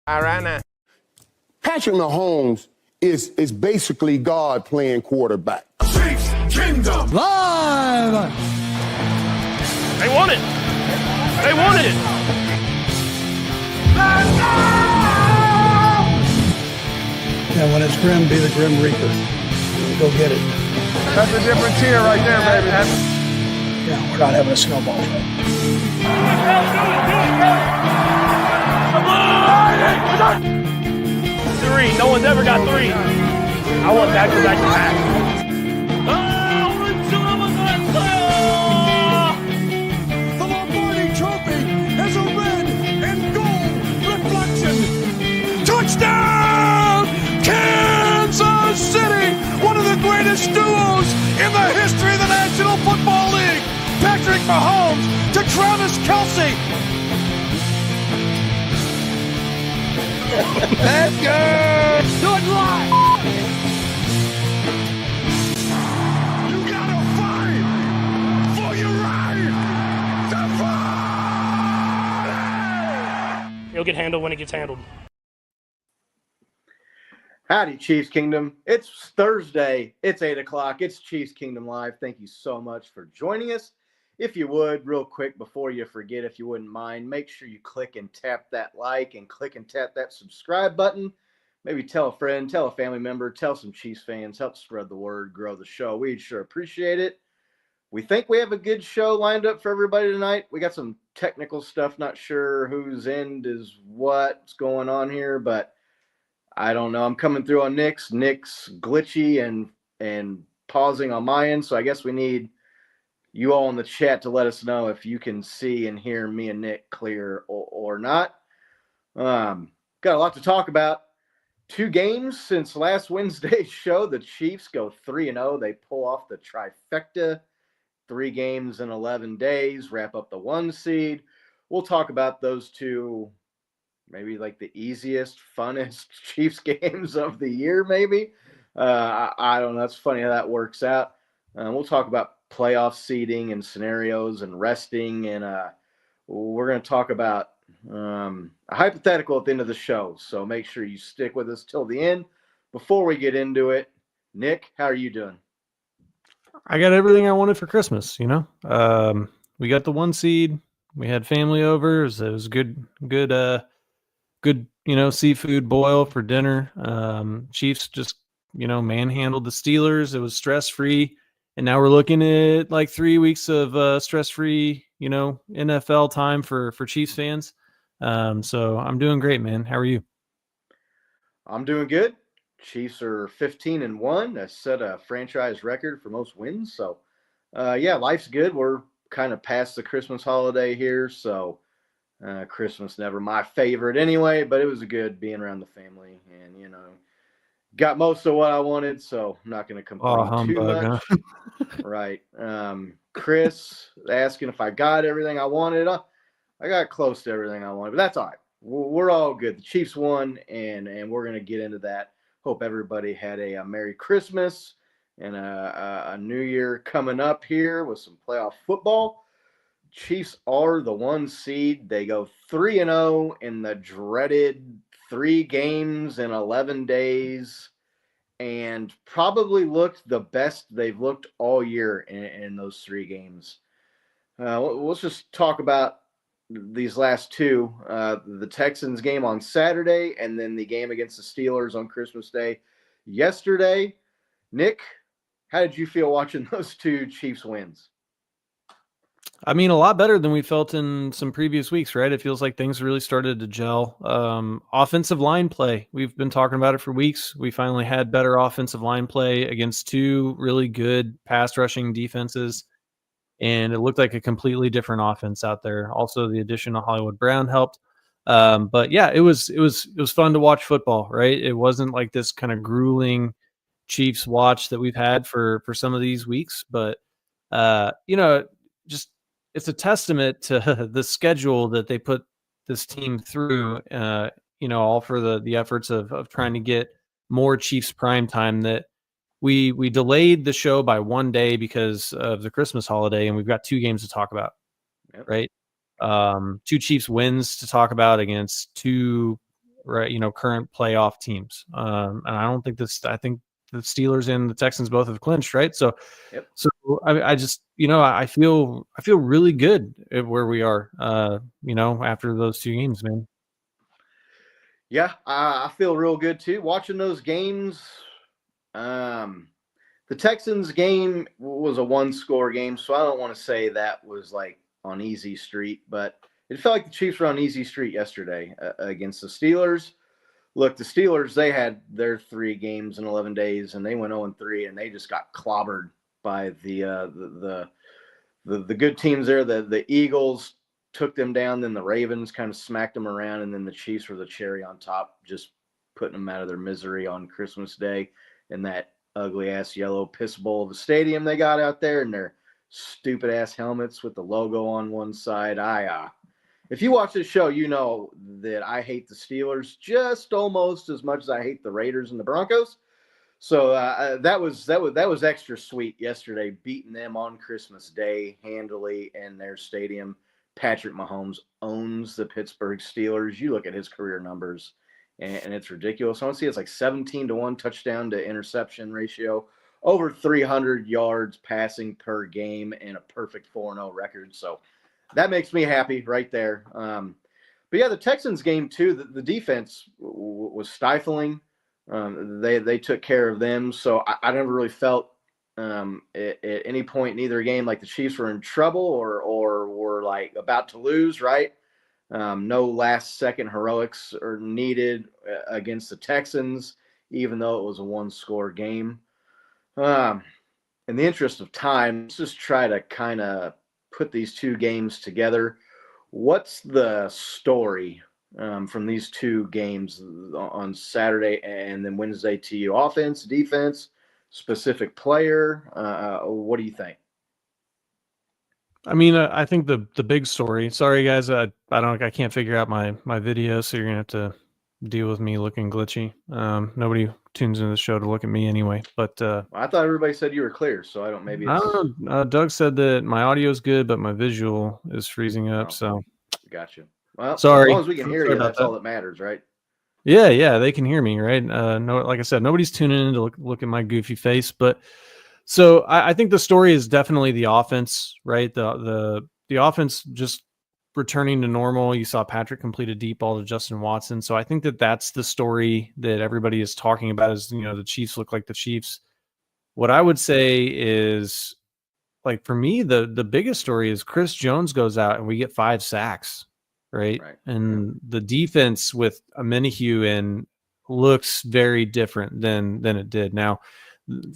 All right now. Patrick Mahomes is basically God playing quarterback. Chiefs Kingdom Live! They want it. They wanted it. Yeah, when it's grim, be the Grim Reaper. Go get it. That's a different tier right there, baby. Yeah, we're not having a snowball fight. Three. No one's ever got three. I want back-to-back to back. The Lombardi Trophy has a red and gold reflection. Touchdown! Kansas City! One of the greatest duos in the history of the National Football League. Patrick Mahomes to Travis Kelce. Let's go! Do it live! You gotta fight for your right to fight! It'll get handled when it gets handled. Howdy, Chiefs Kingdom. It's Thursday. It's 8 o'clock. It's Chiefs Kingdom Live. Thank you so much for joining us. If you would, real quick, before you forget, if you wouldn't mind, make sure you click and tap that like and click and tap that subscribe button. Maybe tell a friend, tell a family member, tell some Chiefs fans, help spread the word, grow the show. We'd sure appreciate it. We think we have a good show lined up for everybody tonight. We got some technical stuff. Not sure whose end is what's going on here, but I don't know. I'm coming through on Nick's. Nick's glitchy and pausing on my end, so I guess we need you all in the chat to let us know if you can see and hear me and Nick clear or not. Got a lot to talk about. 2 games since last Wednesday's show. The Chiefs go 3-0. They pull off the trifecta. 3 games in 11 days. Wrap up the 1 seed. We'll talk about those 2, maybe like the easiest, funnest Chiefs games of the year, maybe. I don't know. It's funny how that works out. We'll talk about playoff seeding and scenarios and resting, and we're going to talk about a hypothetical at the end of the show. So make sure you stick with us till the end. Before we get into it, Nick, how are you doing? I got everything I wanted for Christmas. We got the 1 seed. We had family over. It was good, seafood boil for dinner. Chiefs just, manhandled the Steelers. It was stress-free. And now we're looking at like 3 weeks of stress-free, NFL time for Chiefs fans. So I'm doing great, man. How are you? I'm doing good. Chiefs are 15-1. That set a franchise record for most wins. So, life's good. We're kind of past the Christmas holiday here. So, Christmas never my favorite anyway, but it was good being around the family and, got most of what I wanted, so I'm not going to complain too much. Huh? Right. Chris asking if I got everything I wanted. I got close to everything I wanted, but that's all right. We're all good. The Chiefs won, and we're going to get into that. Hope everybody had a Merry Christmas and a New Year coming up here with some playoff football. Chiefs are the 1 seed. They go 3-0 in the dreaded 3 games in 11 days and probably looked the best they've looked all year in those 3 games. Let's just talk about these last 2, the Texans game on Saturday and then the game against the Steelers on Christmas Day yesterday. Nick, how did you feel watching those 2 Chiefs wins? I mean, a lot better than we felt in some previous weeks, right? It feels like things really started to gel. Offensive line play. We've been talking about it for weeks. We finally had better offensive line play against 2 really good pass rushing defenses. And it looked like a completely different offense out there. Also, the addition of Hollywood Brown helped. But yeah, it was fun to watch football, right? It wasn't like this kind of grueling Chiefs watch that we've had for some of these weeks, but just it's a testament to the schedule that they put this team through, all for the efforts of trying to get more Chiefs prime time, that we delayed the show by 1 day because of the Christmas holiday, and we've got 2 games to talk about, right? 2 Chiefs wins to talk about against 2 right? Current playoff teams. And I don't think I think the Steelers and the Texans both have clinched, right? So, Yep. so I just, I feel really good at where we are, after those 2 games, man. Yeah, I feel real good too. Watching those games, the Texans game was a 1-score game, so I don't want to say that was like on easy street, but it felt like the Chiefs were on easy street yesterday against the Steelers. Look, the Steelers, they had their 3 games in 11 days, and they went 0-3, and they just got clobbered by the good teams there. The Eagles took them down, then the Ravens kind of smacked them around, and then the Chiefs were the cherry on top, just putting them out of their misery on Christmas Day in that ugly-ass yellow piss bowl of a stadium they got out there, and their stupid-ass helmets with the logo on one side. If you watch this show, you know that I hate the Steelers just almost as much as I hate the Raiders and the Broncos. So that was extra sweet yesterday, beating them on Christmas Day handily in their stadium. Patrick Mahomes owns the Pittsburgh Steelers. You look at his career numbers, and it's ridiculous. I want to see it's like 17-1 touchdown to interception ratio, over 300 yards passing per game, and a perfect 4-0 record. So that makes me happy right there. But yeah, the Texans game too, the defense was stifling. They took care of them. So I never really felt at any point in either game like the Chiefs were in trouble or were like about to lose, right? No last second heroics are needed against the Texans, even though it was a 1-score game. In the interest of time, let's just try to kind of put these 2 games together. What's the story from these 2 games on Saturday and then Wednesday to you? Offense, defense, specific player? What do you think? I mean, I think the big story. Sorry, guys, I can't figure out my video, so you're gonna have to deal with me looking glitchy. Nobody tunes into the show to look at me anyway. But I thought everybody said you were clear, so I don't. Maybe it's... I don't know. Doug said that my audio is good, but my visual is freezing up. Oh, so gotcha. Well, sorry. as long as we can hear you, that's all that matters, right? Yeah, they can hear me, right? No, like I said, nobody's tuning in to look at my goofy face, but. So I think the story is definitely the offense, right? The offense just returning to normal. You saw Patrick complete a deep ball to Justin Watson. So I think that's the story that everybody is talking about is, the Chiefs look like the Chiefs. What I would say is, like, for me, the biggest story is Chris Jones goes out and we get 5 sacks, right? And the defense with Amenahue in looks very different than it did. Now,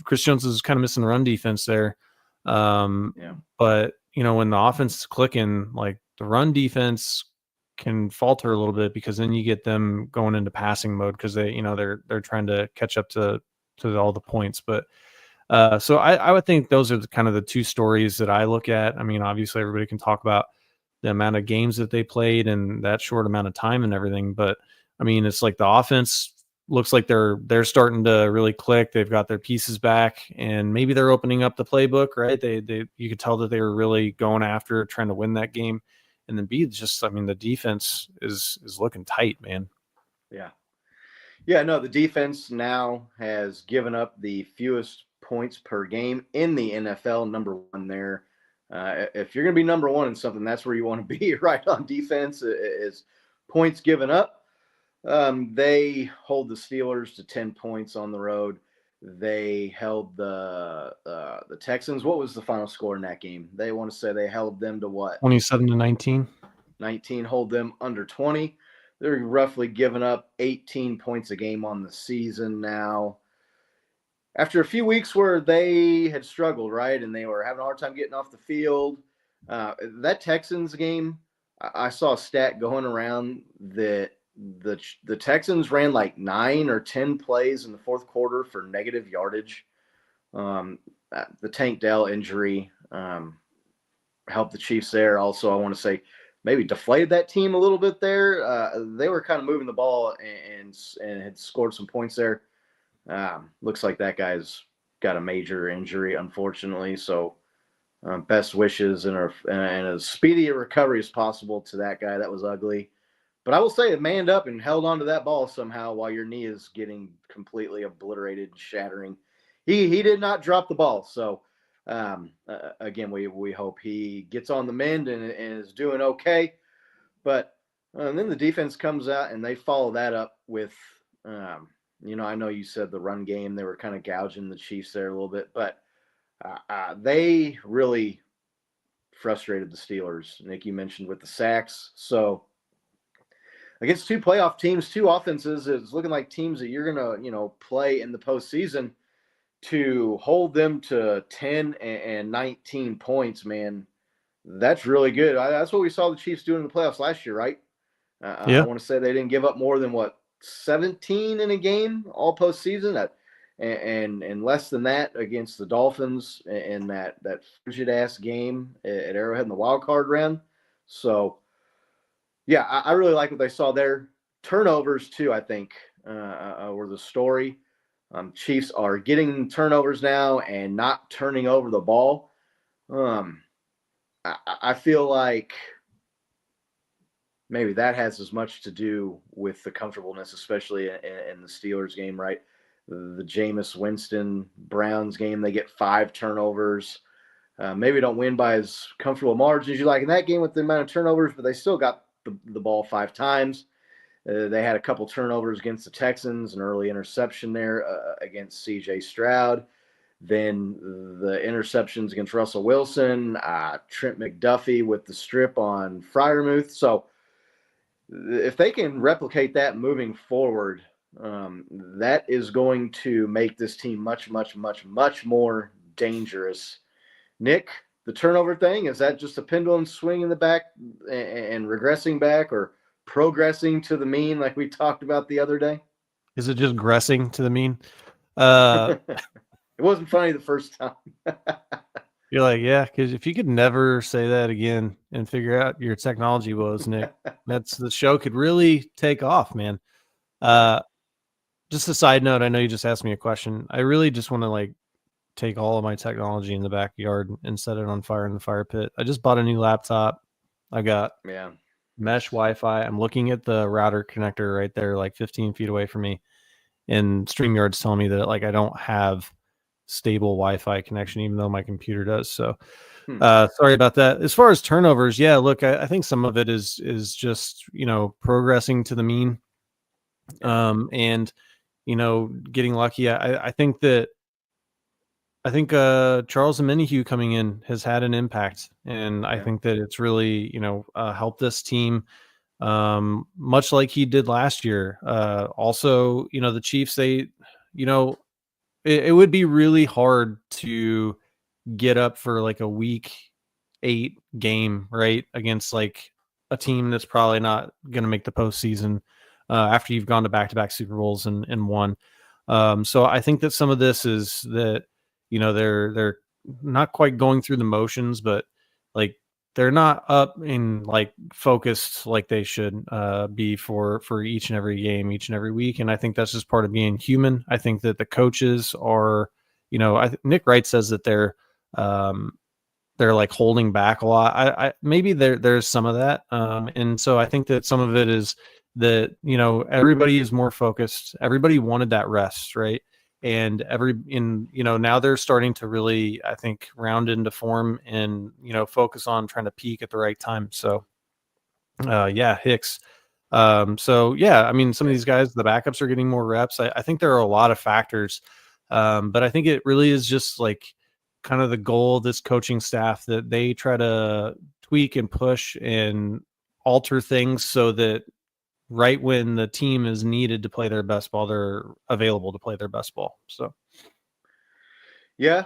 Chris Jones is kind of missing the run defense there. But, when the offense is clicking, like the run defense can falter a little bit because then you get them going into passing mode because they're trying to catch up to all the points. But so I would think those are kind of the 2 stories that I look at. I mean, obviously everybody can talk about the amount of games that they played and that short amount of time and everything. But I mean, it's like the offense looks like they're starting to really click. They've got their pieces back, and maybe they're opening up the playbook, right? You could tell that they were really going after trying to win that game. And then the defense is looking tight, man. Yeah, no, the defense now has given up the fewest points per game in the NFL, number 1 there. If you're going to be number 1 in something, that's where you want to be, right? On defense is points given up. They hold the Steelers to 10 points on the road. They held the Texans. What was the final score in that game? They want to say they held them to what? 27-19. 19, hold them under 20. They're roughly giving up 18 points a game on the season now. After a few weeks where they had struggled, right, and they were having a hard time getting off the field, that Texans game, I saw a stat going around that the Texans ran like 9 or 10 plays in the 4th quarter for negative yardage. The Tank Dell injury helped the Chiefs there. Also, I want to say maybe deflated that team a little bit there. They were kind of moving the ball and had scored some points there. Looks like that guy's got a major injury, unfortunately. So best wishes and a speedy recovery as possible to that guy. That was ugly. But I will say it manned up and held onto that ball somehow while your knee is getting completely obliterated, shattering. He did not drop the ball. So, again, we hope he gets on the mend and is doing okay. But then the defense comes out and they follow that up with, I know you said the run game, they were kind of gouging the Chiefs there a little bit, but they really frustrated the Steelers. Nick, you mentioned with the sacks. So against two playoff teams, two offenses, it's looking like teams that you're going to, play in the postseason, to hold them to 10 and 19 points, man, that's really good. That's what we saw the Chiefs doing in the playoffs last year, right? Yeah. I want to say they didn't give up more than 17 in a game all postseason, and less than that against the Dolphins in that frigid ass game at Arrowhead in the wild card round. So, yeah, I really like what they saw there. Turnovers too, I think, were the story. Chiefs are getting turnovers now and not turning over the ball. I feel like maybe that has as much to do with the comfortableness, especially in the Steelers game, right? The Jameis Winston Browns game, they get 5 turnovers. Maybe don't win by as comfortable margins as you like in that game with the amount of turnovers, but they still got the ball 5 times. They had a couple turnovers against the Texans, an early interception there against C.J. Stroud. Then the interceptions against Russell Wilson, Trent McDuffie with the strip on Freiermuth. So if they can replicate that moving forward, that is going to make this team much, much, much, much more dangerous. Nick, the turnover thing, is that just a pendulum swing in the back and regressing back, or progressing to the mean like we talked about the other day? Is it just gressing to the mean? It wasn't funny the first time. You're like, yeah, because if you could never say that again and figure out your technology woes, Nick, the show could really take off, man. Just a side note, I know you just asked me a question. I really just want to take all of my technology in the backyard and set it on fire in the fire pit. I just bought a new laptop. I got mesh Wi-Fi. I'm looking at the router connector right there, 15 feet away from me. And StreamYard's telling me that I don't have stable Wi-Fi connection, even though my computer does. So sorry about that. As far as turnovers, yeah, look, I think some of it is just, progressing to the mean. And, getting lucky. I think Charles Omenihu coming in has had an impact, and I think that it's really, helped this team, much like he did last year. Also, the Chiefs, it would be really hard to get up for a week 8 game, right, against a team that's probably not going to make the postseason after you've gone to back-to-back Super Bowls and won. So I think that some of this is that, they're not quite going through the motions, but they're not up in focused like they should be for each and every game, each and every week. And I think that's just part of being human. I think that the coaches are, Nick Wright says that they're holding back a lot. I maybe there's some of that. And so I think that some of it is that, everybody is more focused. Everybody wanted that rest, right? And now they're starting to really, I think, round into form and, focus on trying to peak at the right time. So, Hicks. So yeah, I mean, some of these guys, the backups are getting more reps. I think there are a lot of factors. But I think it really is just kind of the goal of this coaching staff, that they try to tweak and push and alter things so that right when the team is needed to play their best ball, they're available to play their best ball. So, yeah,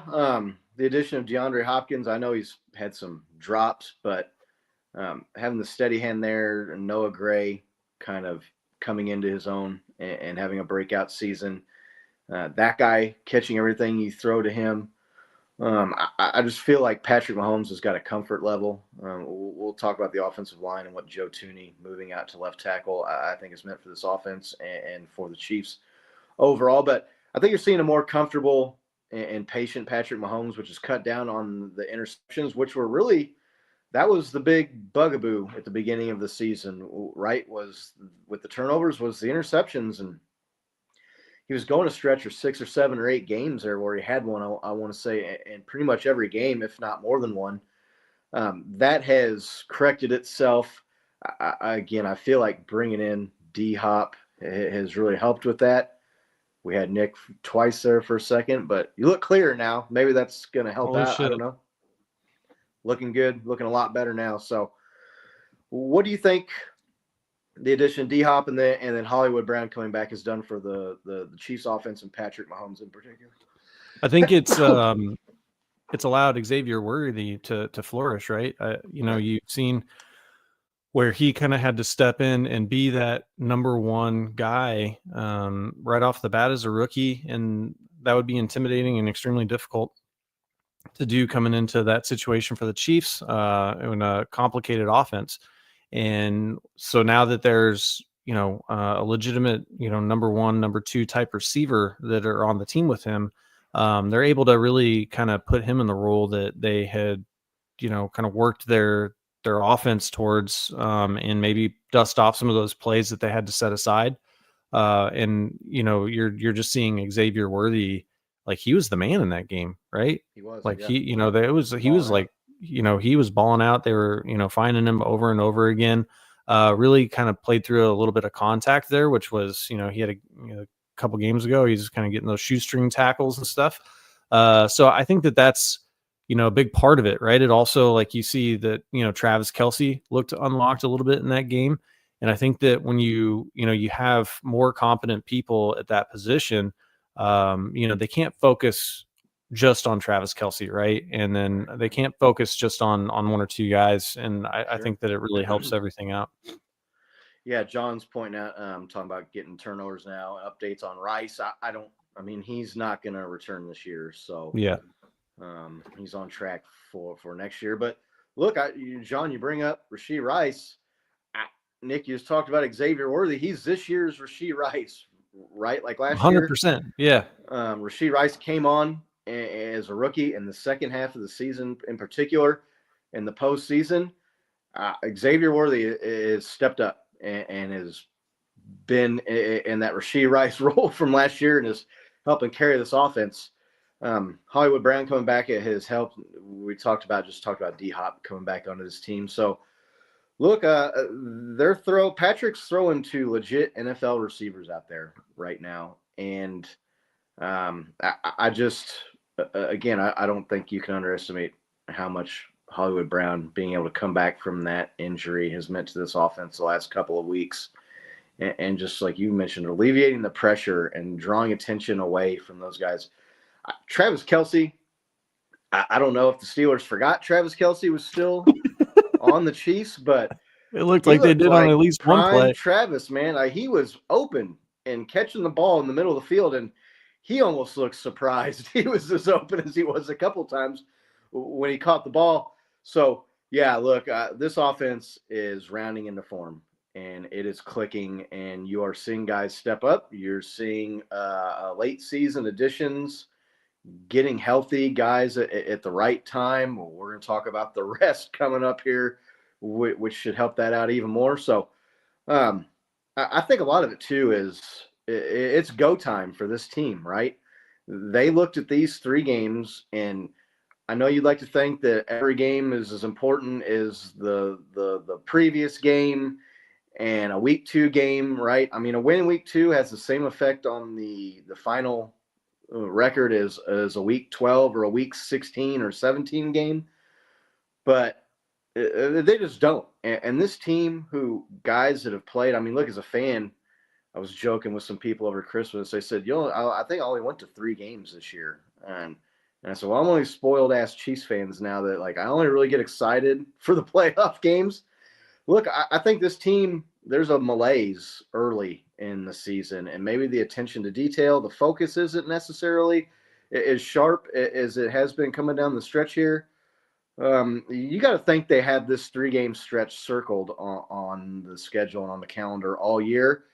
the addition of DeAndre Hopkins, I know he's had some drops, but having the steady hand there, and Noah Gray kind of coming into his own and having a breakout season, that guy catching everything you throw to him. I just feel like Patrick Mahomes has got a comfort level. We'll talk about the offensive line and what Joe Tooney moving out to left tackle, I think is meant for this offense and for the Chiefs overall. But I think you're seeing a more comfortable and patient Patrick Mahomes, which is cut down on the interceptions, which were really that was the big bugaboo at the beginning of the season, right? Was with the turnovers, was the interceptions, and he was going a stretch of 6 or 7 or 8 games there where he had one. I want to say, in pretty much every game, if not more than one. That has corrected itself. Again, I feel like bringing in D-Hop has really helped with that. We had Nick twice there for a second, but you look clearer now. Maybe that's going to help Holy out. shit. I don't know. Looking good, looking a lot better now. So what do you think the addition of D-Hop and then Hollywood Brown coming back has done for the Chiefs offense and Patrick Mahomes in particular? I think it's allowed Xavier Worthy to flourish, right? You've seen where he kind of had to step in and be that number one guy right off the bat as a rookie, and that would be intimidating and extremely difficult to do coming into that situation for the Chiefs in a complicated offense. And so now that there's a legitimate number one, number two type receiver that are on the team with him, they're able to really kind of put him in the role that they had kind of worked their offense towards, and maybe dust off some of those plays that they had to set aside. And you're just seeing Xavier Worthy, like he was the man in that game, right? He was like yeah. he was like, he was balling out. They were, finding him over and over again. Really kind of played through a little bit of contact there, which was, he had a couple games ago, he's kind of getting those shoestring tackles and stuff. So I think that's, a big part of it, right? It also, like, you see that, Travis Kelce looked unlocked a little bit in that game. And I think that when you have more competent people at that position, they can't focus just on Travis Kelce, right? And then they can't focus just on one or two guys. And I think that it really helps everything out. Yeah, John's pointing out, talking about getting turnovers now, updates on Rice. He's not going to return this year. So yeah. He's on track for next year. But look, John, you bring up Rashee Rice. Nick, you just talked about Xavier Worthy. He's this year's Rashee Rice, right? Like last 100%, year. Yeah. Rashee Rice came on as a rookie in the second half of the season, in particular, in the postseason. Xavier Worthy is stepped up and has been in that Rashee Rice role from last year and is helping carry this offense. Hollywood Brown coming back at his help. We talked about D-Hop coming back onto this team. So look, Patrick's throwing to legit NFL receivers out there right now. And I don't think you can underestimate how much Hollywood Brown being able to come back from that injury has meant to this offense the last couple of weeks. And just like you mentioned, alleviating the pressure and drawing attention away from those guys. Travis Kelce, I don't know if the Steelers forgot Travis Kelce was still on the Chiefs, but it looked like they did on at least one play. Travis, man, he was open and catching the ball in the middle of the field, and he almost looked surprised. He was as open as he was a couple times when he caught the ball. So, yeah, look, this offense is rounding into form, and it is clicking, and you are seeing guys step up. You're seeing late season additions, getting healthy guys at the right time. We're going to talk about the rest coming up here, which should help that out even more. So I think a lot of it too is it's go time for this team, right? They looked at these 3 games, and I know you'd like to think that every game is as important as the previous game and a week 2 game, right? I mean, a win in week 2 has the same effect on the final record as a week 12 or a week 16 or 17 game, but they just don't. And this team, guys that have played, I mean, look, as a fan, I was joking with some people over Christmas. They said, I think I only went to 3 games this year. And I said, well, I'm only spoiled ass Chiefs fans now that, like, I only really get excited for the playoff games. Look, I think this team, there's a malaise early in the season, and maybe the attention to detail, the focus isn't necessarily as sharp as it has been coming down the stretch here. You got to think they had this 3-game stretch circled on the schedule and on the calendar all year,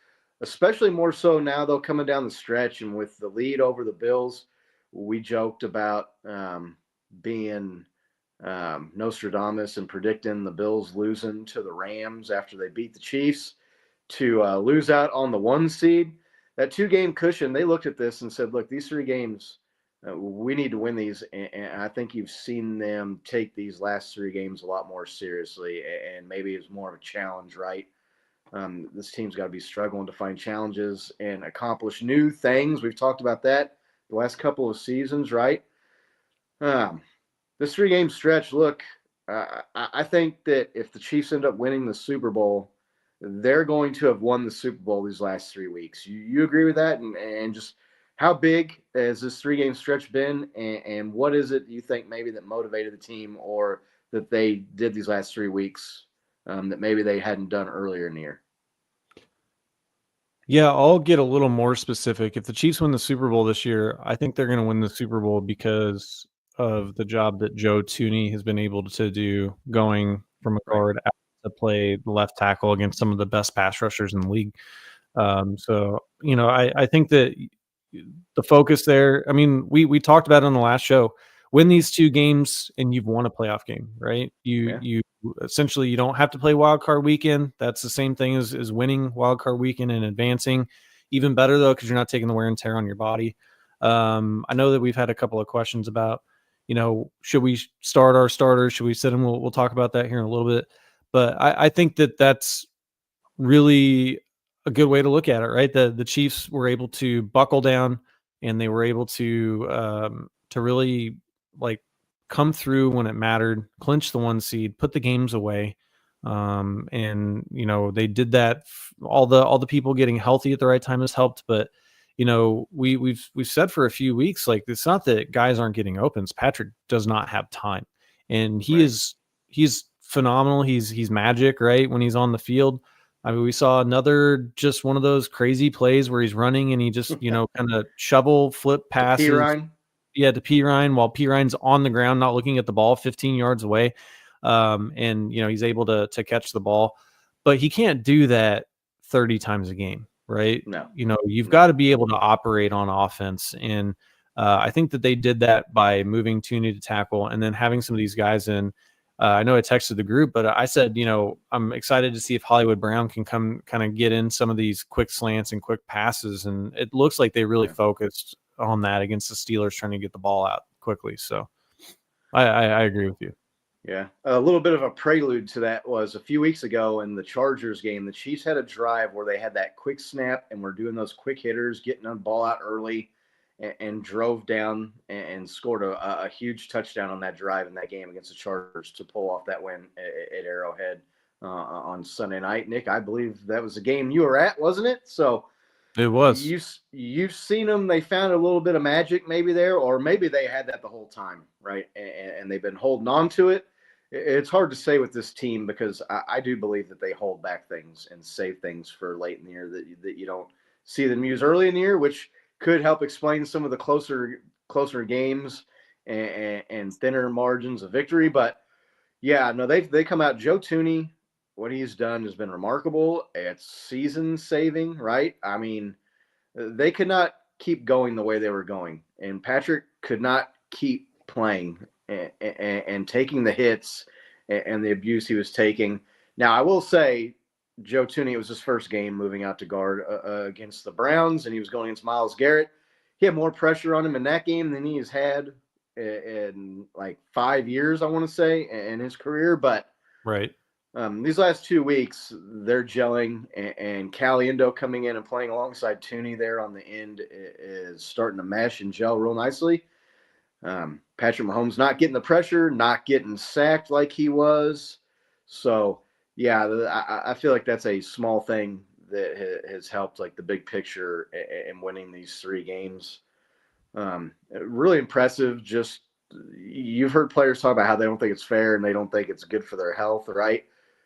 especially more so now, though, coming down the stretch and with the lead over the Bills. We joked about being Nostradamus and predicting the Bills losing to the Rams after they beat the Chiefs to lose out on the 1 seed. That 2-game cushion, they looked at this and said, look, these 3 games, we need to win these. And I think you've seen them take these last 3 games a lot more seriously, and maybe it's more of a challenge, right? This team's got to be struggling to find challenges and accomplish new things. We've talked about that the last couple of seasons, right? This 3-game stretch, look, I think that if the Chiefs end up winning the Super Bowl, they're going to have won the Super Bowl these last 3 weeks. You agree with that? And just how big has this 3-game stretch been? And what is it you think maybe that motivated the team or that they did these last 3 weeks that maybe they hadn't done earlier in the year? Yeah, I'll get a little more specific. If the Chiefs win the Super Bowl this year, I think they're going to win the Super Bowl because of the job that Joe Thuney has been able to do going from a guard out to play the left tackle against some of the best pass rushers in the league. So, I think that the focus there, I mean, we talked about it on the last show, win these 2 games and you've won a playoff game, right? You essentially, you don't have to play wild card weekend. That's the same thing as winning wild card weekend and advancing. Even better though, because you're not taking the wear and tear on your body. I know that we've had a couple of questions about, should we start our starters? Should we sit them? We'll talk about that here in a little bit. But I think that that's really a good way to look at it, right? The Chiefs were able to buckle down and they were able to really like come through when it mattered, clinch the 1 seed, put the games away. And they did that. All the people getting healthy at the right time has helped, but we've said for a few weeks, like, it's not that guys aren't getting opens. Patrick does not have time, and he's phenomenal. He's magic, right? When he's on the field. I mean, we saw another, just one of those crazy plays where he's running and he just, kind of shovel flip passes. To P. Ryan, while P. Ryan's on the ground, not looking at the ball 15 yards away. And he's able to catch the ball, but he can't do that 30 times a game, right? No. You've got to be able to operate on offense. And I think that they did that by moving Thuney to tackle and then having some of these guys in. I know I texted the group, but I said, I'm excited to see if Hollywood Brown can come kind of get in some of these quick slants and quick passes. And it looks like they really focused on that against the Steelers, trying to get the ball out quickly. So I agree with you. Yeah. A little bit of a prelude to that was a few weeks ago in the Chargers game. The Chiefs had a drive where they had that quick snap and were doing those quick hitters, getting the ball out early, and drove down and scored a huge touchdown on that drive in that game against the Chargers to pull off that win at Arrowhead on Sunday night. Nick, I believe that was a game you were at, wasn't it? So it was. You've seen them. They found a little bit of magic maybe there, or maybe they had that the whole time, right? And they've been holding on to it. It's hard to say with this team because I do believe that they hold back things and save things for late in the year that you don't see them use early in the year, which could help explain some of the closer games and thinner margins of victory. But yeah, no, they come out. Joe Thuney, what he's done has been remarkable. It's season saving, right? I mean, they could not keep going the way they were going, and Patrick could not keep playing and taking the hits and the abuse he was taking. Now, I will say, Joe Thuney, it was his first game moving out to guard against the Browns, and he was going against Myles Garrett. He had more pressure on him in that game than he has had in like 5 years, I want to say, in his career. But right. These last 2 weeks, they're gelling, and Caliendo coming in and playing alongside Thuney there on the end is starting to mesh and gel real nicely. Patrick Mahomes not getting the pressure, not getting sacked like he was. So, yeah, I feel like that's a small thing that has helped, like, the big picture in winning these 3 games. Really impressive. Just, you've heard players talk about how they don't think it's fair and they don't think it's good for their health, right?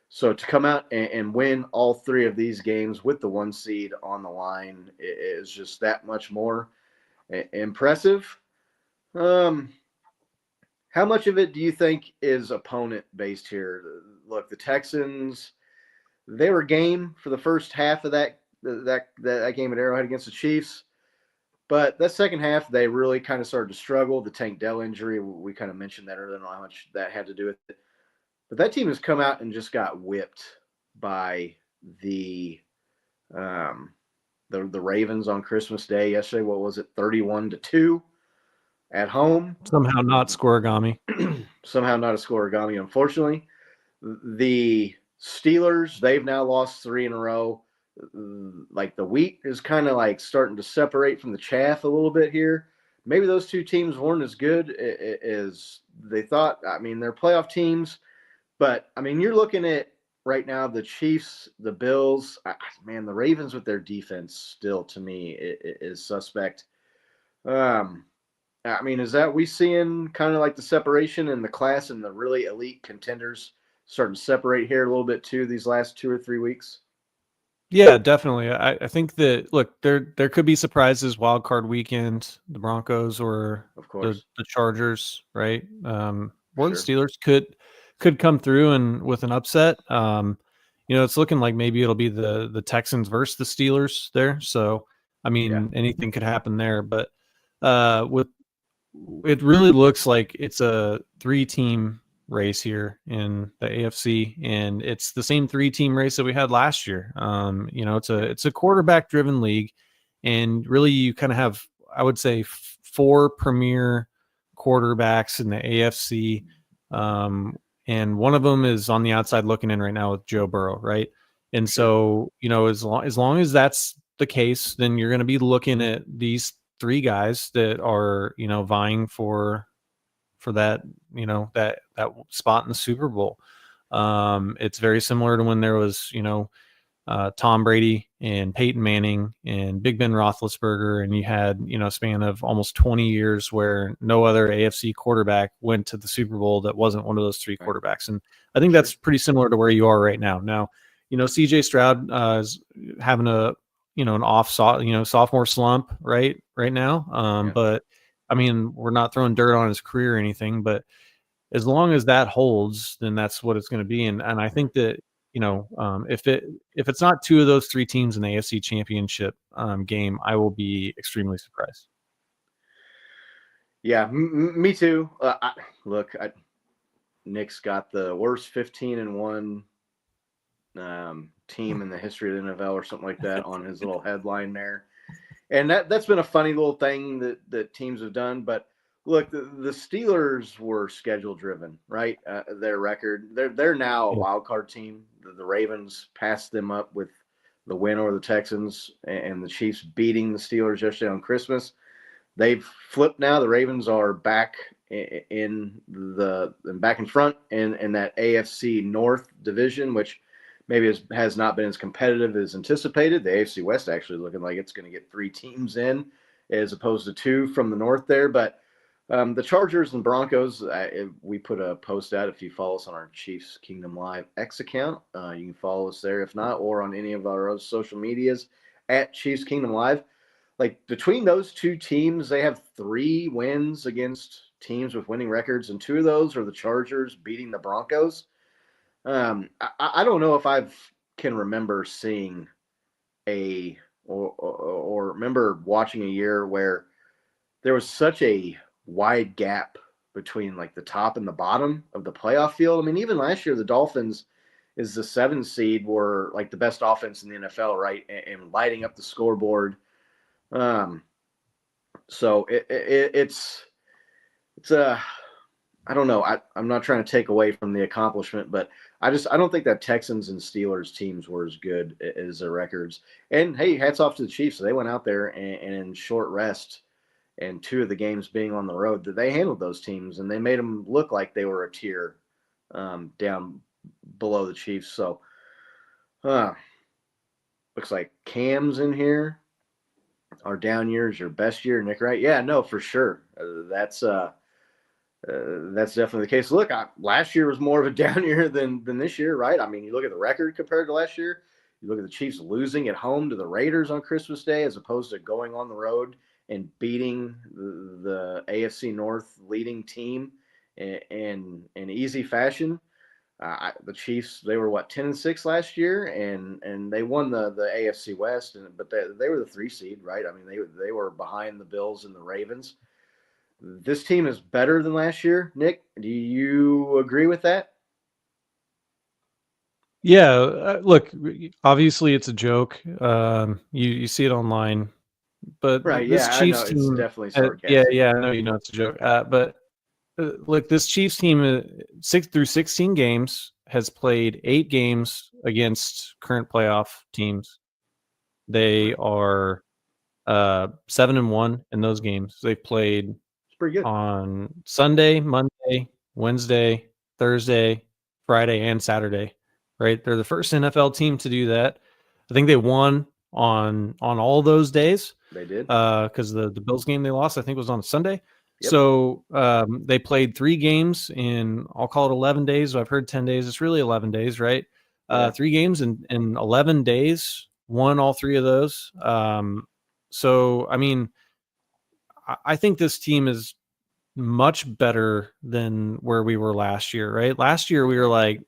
So to come out and win all 3 of these games with the 1 seed on the line is just that much more impressive. How much of it do you think is opponent based here? Look, the Texans, they were game for the first half of that game at Arrowhead against the Chiefs. But that second half, they really kind of started to struggle. The Tank Dell injury, we kind of mentioned that earlier, I don't know how much that had to do with it. But that team has come out and just got whipped by the Ravens on Christmas Day yesterday. What was it, 31-2 at home? Somehow not scoregami. Somehow not a scoregami, unfortunately. The Steelers, they've now lost 3 in a row. Like the wheat is kind of like starting to separate from the chaff a little bit here. Maybe those two teams weren't as good as they thought. I mean, they're playoff teams, but I mean, you're looking at right now the Chiefs, the Bills. Man, the Ravens with their defense still, to me, is suspect. I mean, is that we seeing kind of like the separation in the class and the really elite contenders starting to separate here a little bit too these last 2 or 3 weeks? Yeah, definitely. I think that, look, there could be surprises wild card weekend, the Broncos or Of course. the Chargers, right? Or the Sure. Steelers could come through and with an upset. It's looking like maybe it'll be the Texans versus the Steelers there. So, I mean, anything could happen there. But with it really looks like it's a 3-team race here in the AFC, and it's the same 3-team race that we had last year. It's a quarterback driven league, and really you kind of have, I would say, 4 premier quarterbacks in the AFC, and one of them is on the outside looking in right now with Joe Burrow, right? And so, as long as that's the case, then you're going to be looking at these 3 guys that are, vying for that, that spot in the Super Bowl. It's very similar to when there was, Tom Brady and Peyton Manning and Big Ben Roethlisberger, and you had, a span of almost 20 years where no other AFC quarterback went to the Super Bowl that wasn't one of those 3 quarterbacks. And I think that's pretty similar to where you are right now. Now, CJ Stroud is having an sophomore slump right now. But I mean, we're not throwing dirt on his career or anything, but as long as that holds, then that's what it's going to be. And I think that, if it's not 2 of those 3 teams in the AFC Championship game, I will be extremely surprised. Yeah, me too. Nick's got the worst 15-1 team in the history of the NFL or something like that on his little headline there. And that's been a funny little thing that teams have done. But look, the Steelers were schedule driven, right? Their record, they're now a wild card team. The Ravens passed them up with the win over the Texans, and the Chiefs beating the Steelers yesterday on Christmas. They've flipped now. The Ravens are back back in front in that AFC North division, which maybe has not been as competitive as anticipated. The AFC West actually looking like it's going to get 3 teams in as opposed to 2 from the North there. But the Chargers and Broncos, we put a post out. If you follow us on our Chiefs Kingdom Live X account, you can follow us there. If not, or on any of our other social medias at Chiefs Kingdom Live. Like between those 2 teams, they have 3 wins against teams with winning records, and 2 of those are the Chargers beating the Broncos. I don't know if I can remember seeing or remember watching a year where there was such a wide gap between like the top and the bottom of the playoff field. I mean, even last year, the Dolphins is the 7th seed, were like the best offense in the NFL, right? And lighting up the scoreboard. So it's I don't know. I'm not trying to take away from the accomplishment, but I don't think that Texans and Steelers teams were as good as their records. And hey, hats off to the Chiefs. They went out there and in short rest, and 2 of the games being on the road, that they handled those teams and they made them look like they were a tier down below the Chiefs. So looks like Cam's in here. Our down year is your best year, Nick, right? Yeah, no, for sure. That's definitely the case. Look, last year was more of a down year than this year, right? I mean, you look at the record compared to last year. You look at the Chiefs losing at home to the Raiders on Christmas Day as opposed to going on the road and beating the AFC North leading team in easy fashion. The Chiefs, they were 10-6 last year, and they won the AFC West, but they were the 3 seed, right? I mean, they were behind the Bills and the Ravens. This team is better than last year. Nick, do you agree with that? Yeah, look, obviously it's a joke. You see it online, but Right. this Yeah, I know Chiefs it's team, definitely yeah, sarcastic. yeah, I know you know it's a joke. But look, this Chiefs team, 6 through 16 games, has played 8 games against current playoff teams. They are 7-1 in those games. They've played It's pretty good. on Sunday, Monday, Wednesday, Thursday, Friday, and Saturday. Right? They're the first NFL team to do that. I think they won on all those days. They did. Because the Bills game they lost, I think, was on a Sunday. Yep. So they played 3 games in, I'll call it 11 days. I've heard 10 days. It's really 11 days, right? Yeah. 3 games in 11 days, won all 3 of those. So, I mean, I think this team is much better than where we were last year, right? Last year we were like,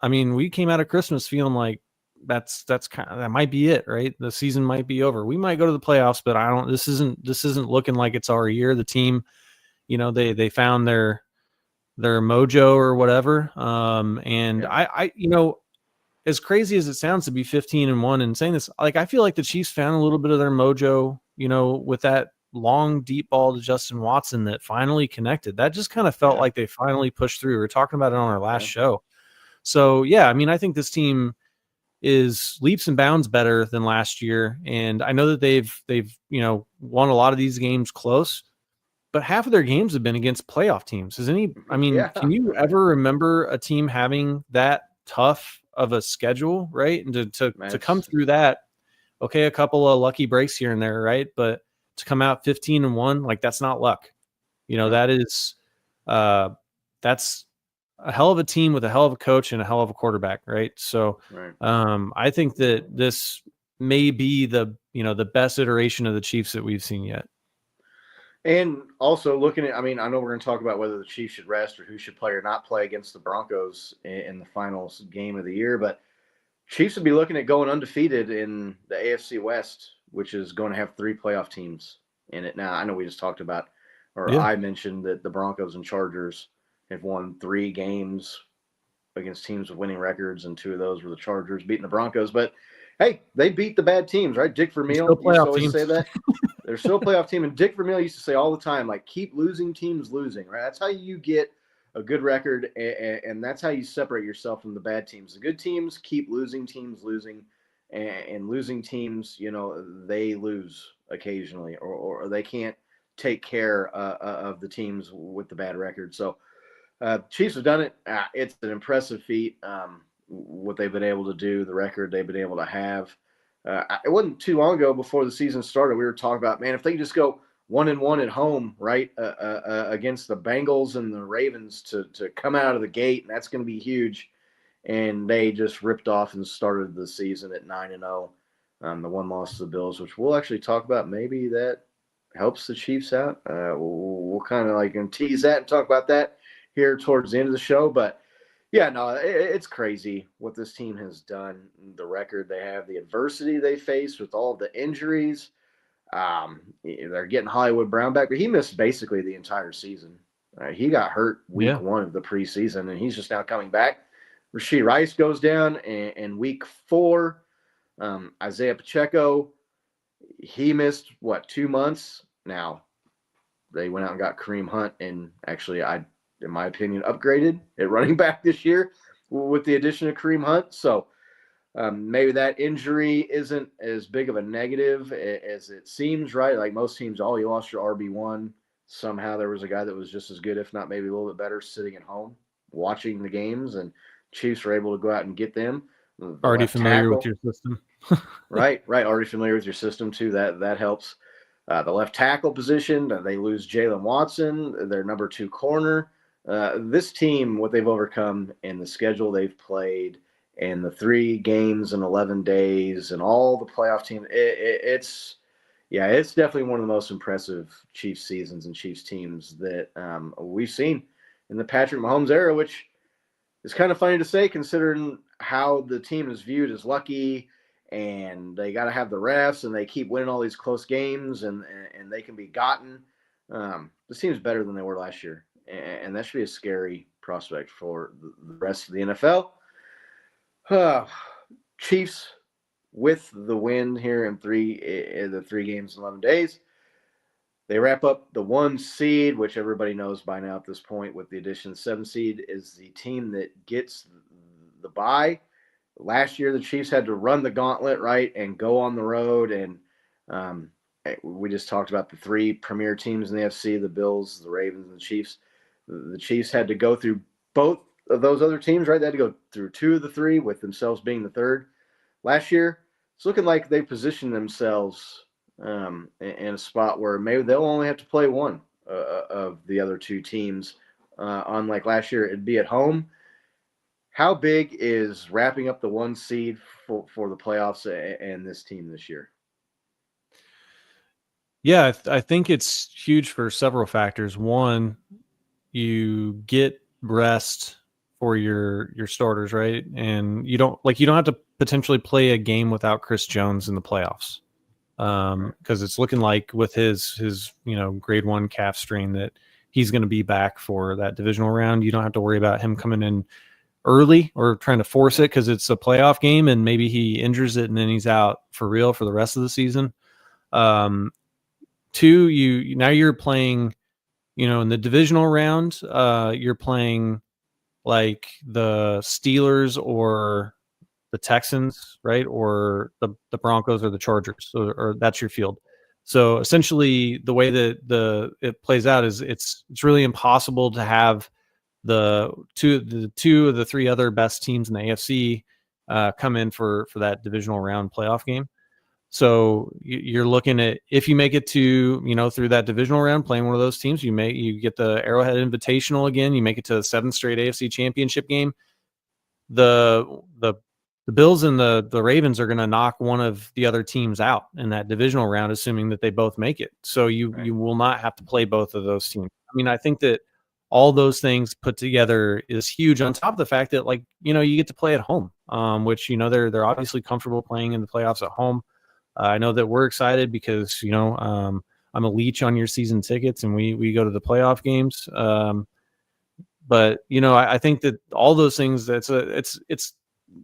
I mean, we came out of Christmas feeling like that's kind of, that might be it, right? The season might be over. We might go to the playoffs, but this isn't looking like it's our year. The team, they found their mojo or whatever. And Yeah. I as crazy as it sounds to be 15-1 and saying this, like, I feel like the Chiefs found a little bit of their mojo, with that long deep ball to Justin Watson that finally connected. That just kind of felt like they finally pushed through. We were talking about it on our last show. So yeah, I mean, I think this team is leaps and bounds better than last year. And I know that they've won a lot of these games close, but half of their games have been against playoff teams. Can you ever remember a team having that tough of a schedule, right? And to come through that, okay, a couple of lucky breaks here and there, right? But to come out 15-1, like, that's not luck. That is that's a hell of a team with a hell of a coach and a hell of a quarterback, right? So I think that this may be the best iteration of the Chiefs that we've seen yet. And also looking at, I know we're going to talk about whether the Chiefs should rest or who should play or not play against the Broncos in the final game of the year, but Chiefs would be looking at going undefeated in the AFC West, which is going to have 3 playoff teams in it. Now, I know we just talked about, I mentioned that the Broncos and Chargers have won 3 games against teams with winning records, and 2 of those were the Chargers beating the Broncos. But hey, they beat the bad teams, right? Dick Vermeil used to always say that. They're still a playoff team, and Dick Vermeil used to say all the time, like, keep losing teams losing, right? That's how you get a good record, and that's how you separate yourself from the bad teams. The good teams keep losing teams losing, and losing teams, they lose occasionally, or they can't take care of the teams with the bad record. So Chiefs have done it. It's an impressive feat, what they've been able to do, the record they've been able to have. It wasn't too long ago before the season started, we were talking about, man, if they could just go 1-1 at home, right, against the Bengals and the Ravens to come out of the gate, and that's going to be huge. And they just ripped off and started the season at 9-0. The one loss to the Bills, which we'll actually talk about. Maybe that helps the Chiefs out. We'll kind of tease that and talk about that here towards the end of the show. But yeah, no, it's crazy what this team has done, the record they have, the adversity they face with all the injuries. They're getting Hollywood Brown back, but he missed basically the entire season. He got hurt week 1 of the preseason, and he's just now coming back. Rashee Rice goes down in week 4. Isaiah Pacheco, he missed, 2 months? Now, they went out and got Kareem Hunt, and actually, in my opinion, upgraded at running back this year with the addition of Kareem Hunt. So maybe that injury isn't as big of a negative as it seems, right? Like most teams, you lost your RB1. Somehow there was a guy that was just as good, if not maybe a little bit better, sitting at home watching the games, and Chiefs were able to go out and get them. Already familiar with your system. Right. Already familiar with your system too. That helps. The left tackle position, they lose Jalen Watson, their number 2 corner. This team, what they've overcome in the schedule they've played, and the 3 games in 11 days, and all the playoff teams, it's definitely one of the most impressive Chiefs seasons and Chiefs teams that we've seen in the Patrick Mahomes era, which it's kind of funny to say considering how the team is viewed as lucky, and they got to have the refs, and they keep winning all these close games, and they can be gotten. This team's better than they were last year, and that should be a scary prospect for the rest of the NFL. Chiefs with the win here in the 3 games in 11 days. They wrap up the 1 seed, which everybody knows by now at this point with the addition of 7 seed is the team that gets the bye. Last year, the Chiefs had to run the gauntlet, right, and go on the road. And we just talked about the 3 premier teams in the AFC, the Bills, the Ravens, and the Chiefs. The Chiefs had to go through both of those other teams, right? They had to go through 2 of the 3, with themselves being the 3rd. Last year, it's looking like they positioned themselves in a spot where maybe they'll only have to play 1 of the other 2 teams. Unlike last year, it'd be at home. How big is wrapping up the 1 seed for the playoffs and this team this year? Yeah, I think it's huge for several factors. One, you get rest for your starters, right? And you don't have to potentially play a game without Chris Jones in the playoffs. Because it's looking like with his grade 1 calf strain that he's going to be back for that divisional round. You don't have to worry about him coming in early or trying to force it because it's a playoff game and maybe he injures it and then he's out for real for the rest of the season. 2, you're playing, in the divisional round, you're playing like the Steelers or the Texans, right? Or the Broncos or the Chargers, or that's your field. So essentially the way that it plays out is it's really impossible to have the 2 of the 3 other best teams in the AFC come in for that divisional round playoff game. So you're looking at, if you make it to, through that divisional round, playing one of those teams, you get the Arrowhead Invitational again, you make it to the 7th straight AFC Championship game. The Bills and the Ravens are going to knock one of the other teams out in that divisional round, assuming that they both make it. So you will not have to play both of those teams. I mean, I think that all those things put together is huge, on top of the fact that, you get to play at home, which, they're obviously comfortable playing in the playoffs at home. I know that we're excited because, I'm a leech on your season tickets and we go to the playoff games. But, I think that all those things, it's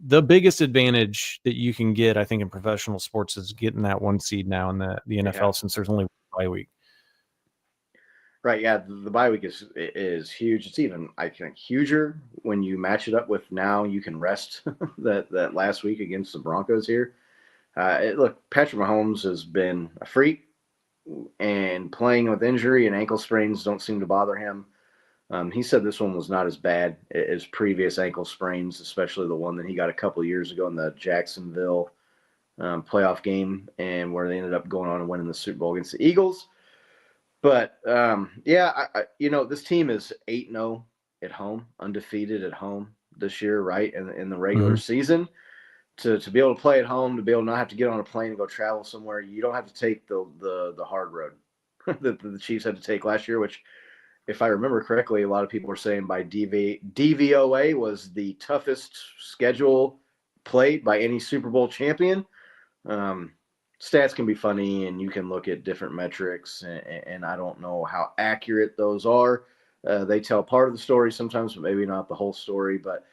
the biggest advantage that you can get, I think, in professional sports is getting that 1 seed now in the NFL, since there's only 1 bye week. Right, yeah, the bye week is huge. It's even, I think, huger when you match it up with now you can rest that last week against the Broncos here. Look, Patrick Mahomes has been a freak, and playing with injury and ankle sprains don't seem to bother him. He said this one was not as bad as previous ankle sprains, especially the one that he got a couple of years ago in the Jacksonville playoff game, and where they ended up going on and winning the Super Bowl against the Eagles. But, this team is 8-0 at home, undefeated at home this year, right, in the regular season. To be able to play at home, to be able to not have to get on a plane and go travel somewhere, you don't have to take the hard road that the Chiefs had to take last year, which, if I remember correctly, a lot of people were saying by DVOA was the toughest schedule played by any Super Bowl champion. Stats can be funny, and you can look at different metrics, and I don't know how accurate those are. They tell part of the story sometimes, but maybe not the whole story. But,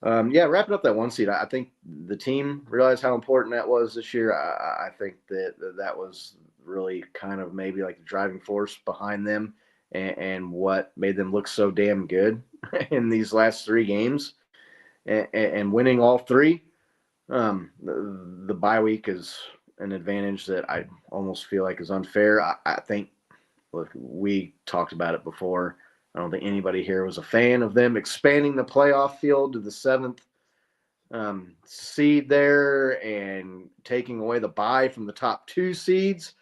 wrapping up that 1 seed, I think the team realized how important that was this year. I think that was really kind of maybe like the driving force behind them and what made them look so damn good in these last 3 games and winning all 3. The bye week is an advantage that I almost feel like is unfair. I think, look, we talked about it before. I don't think anybody here was a fan of them expanding the playoff field to the 7th seed there and taking away the bye from the top 2 seeds.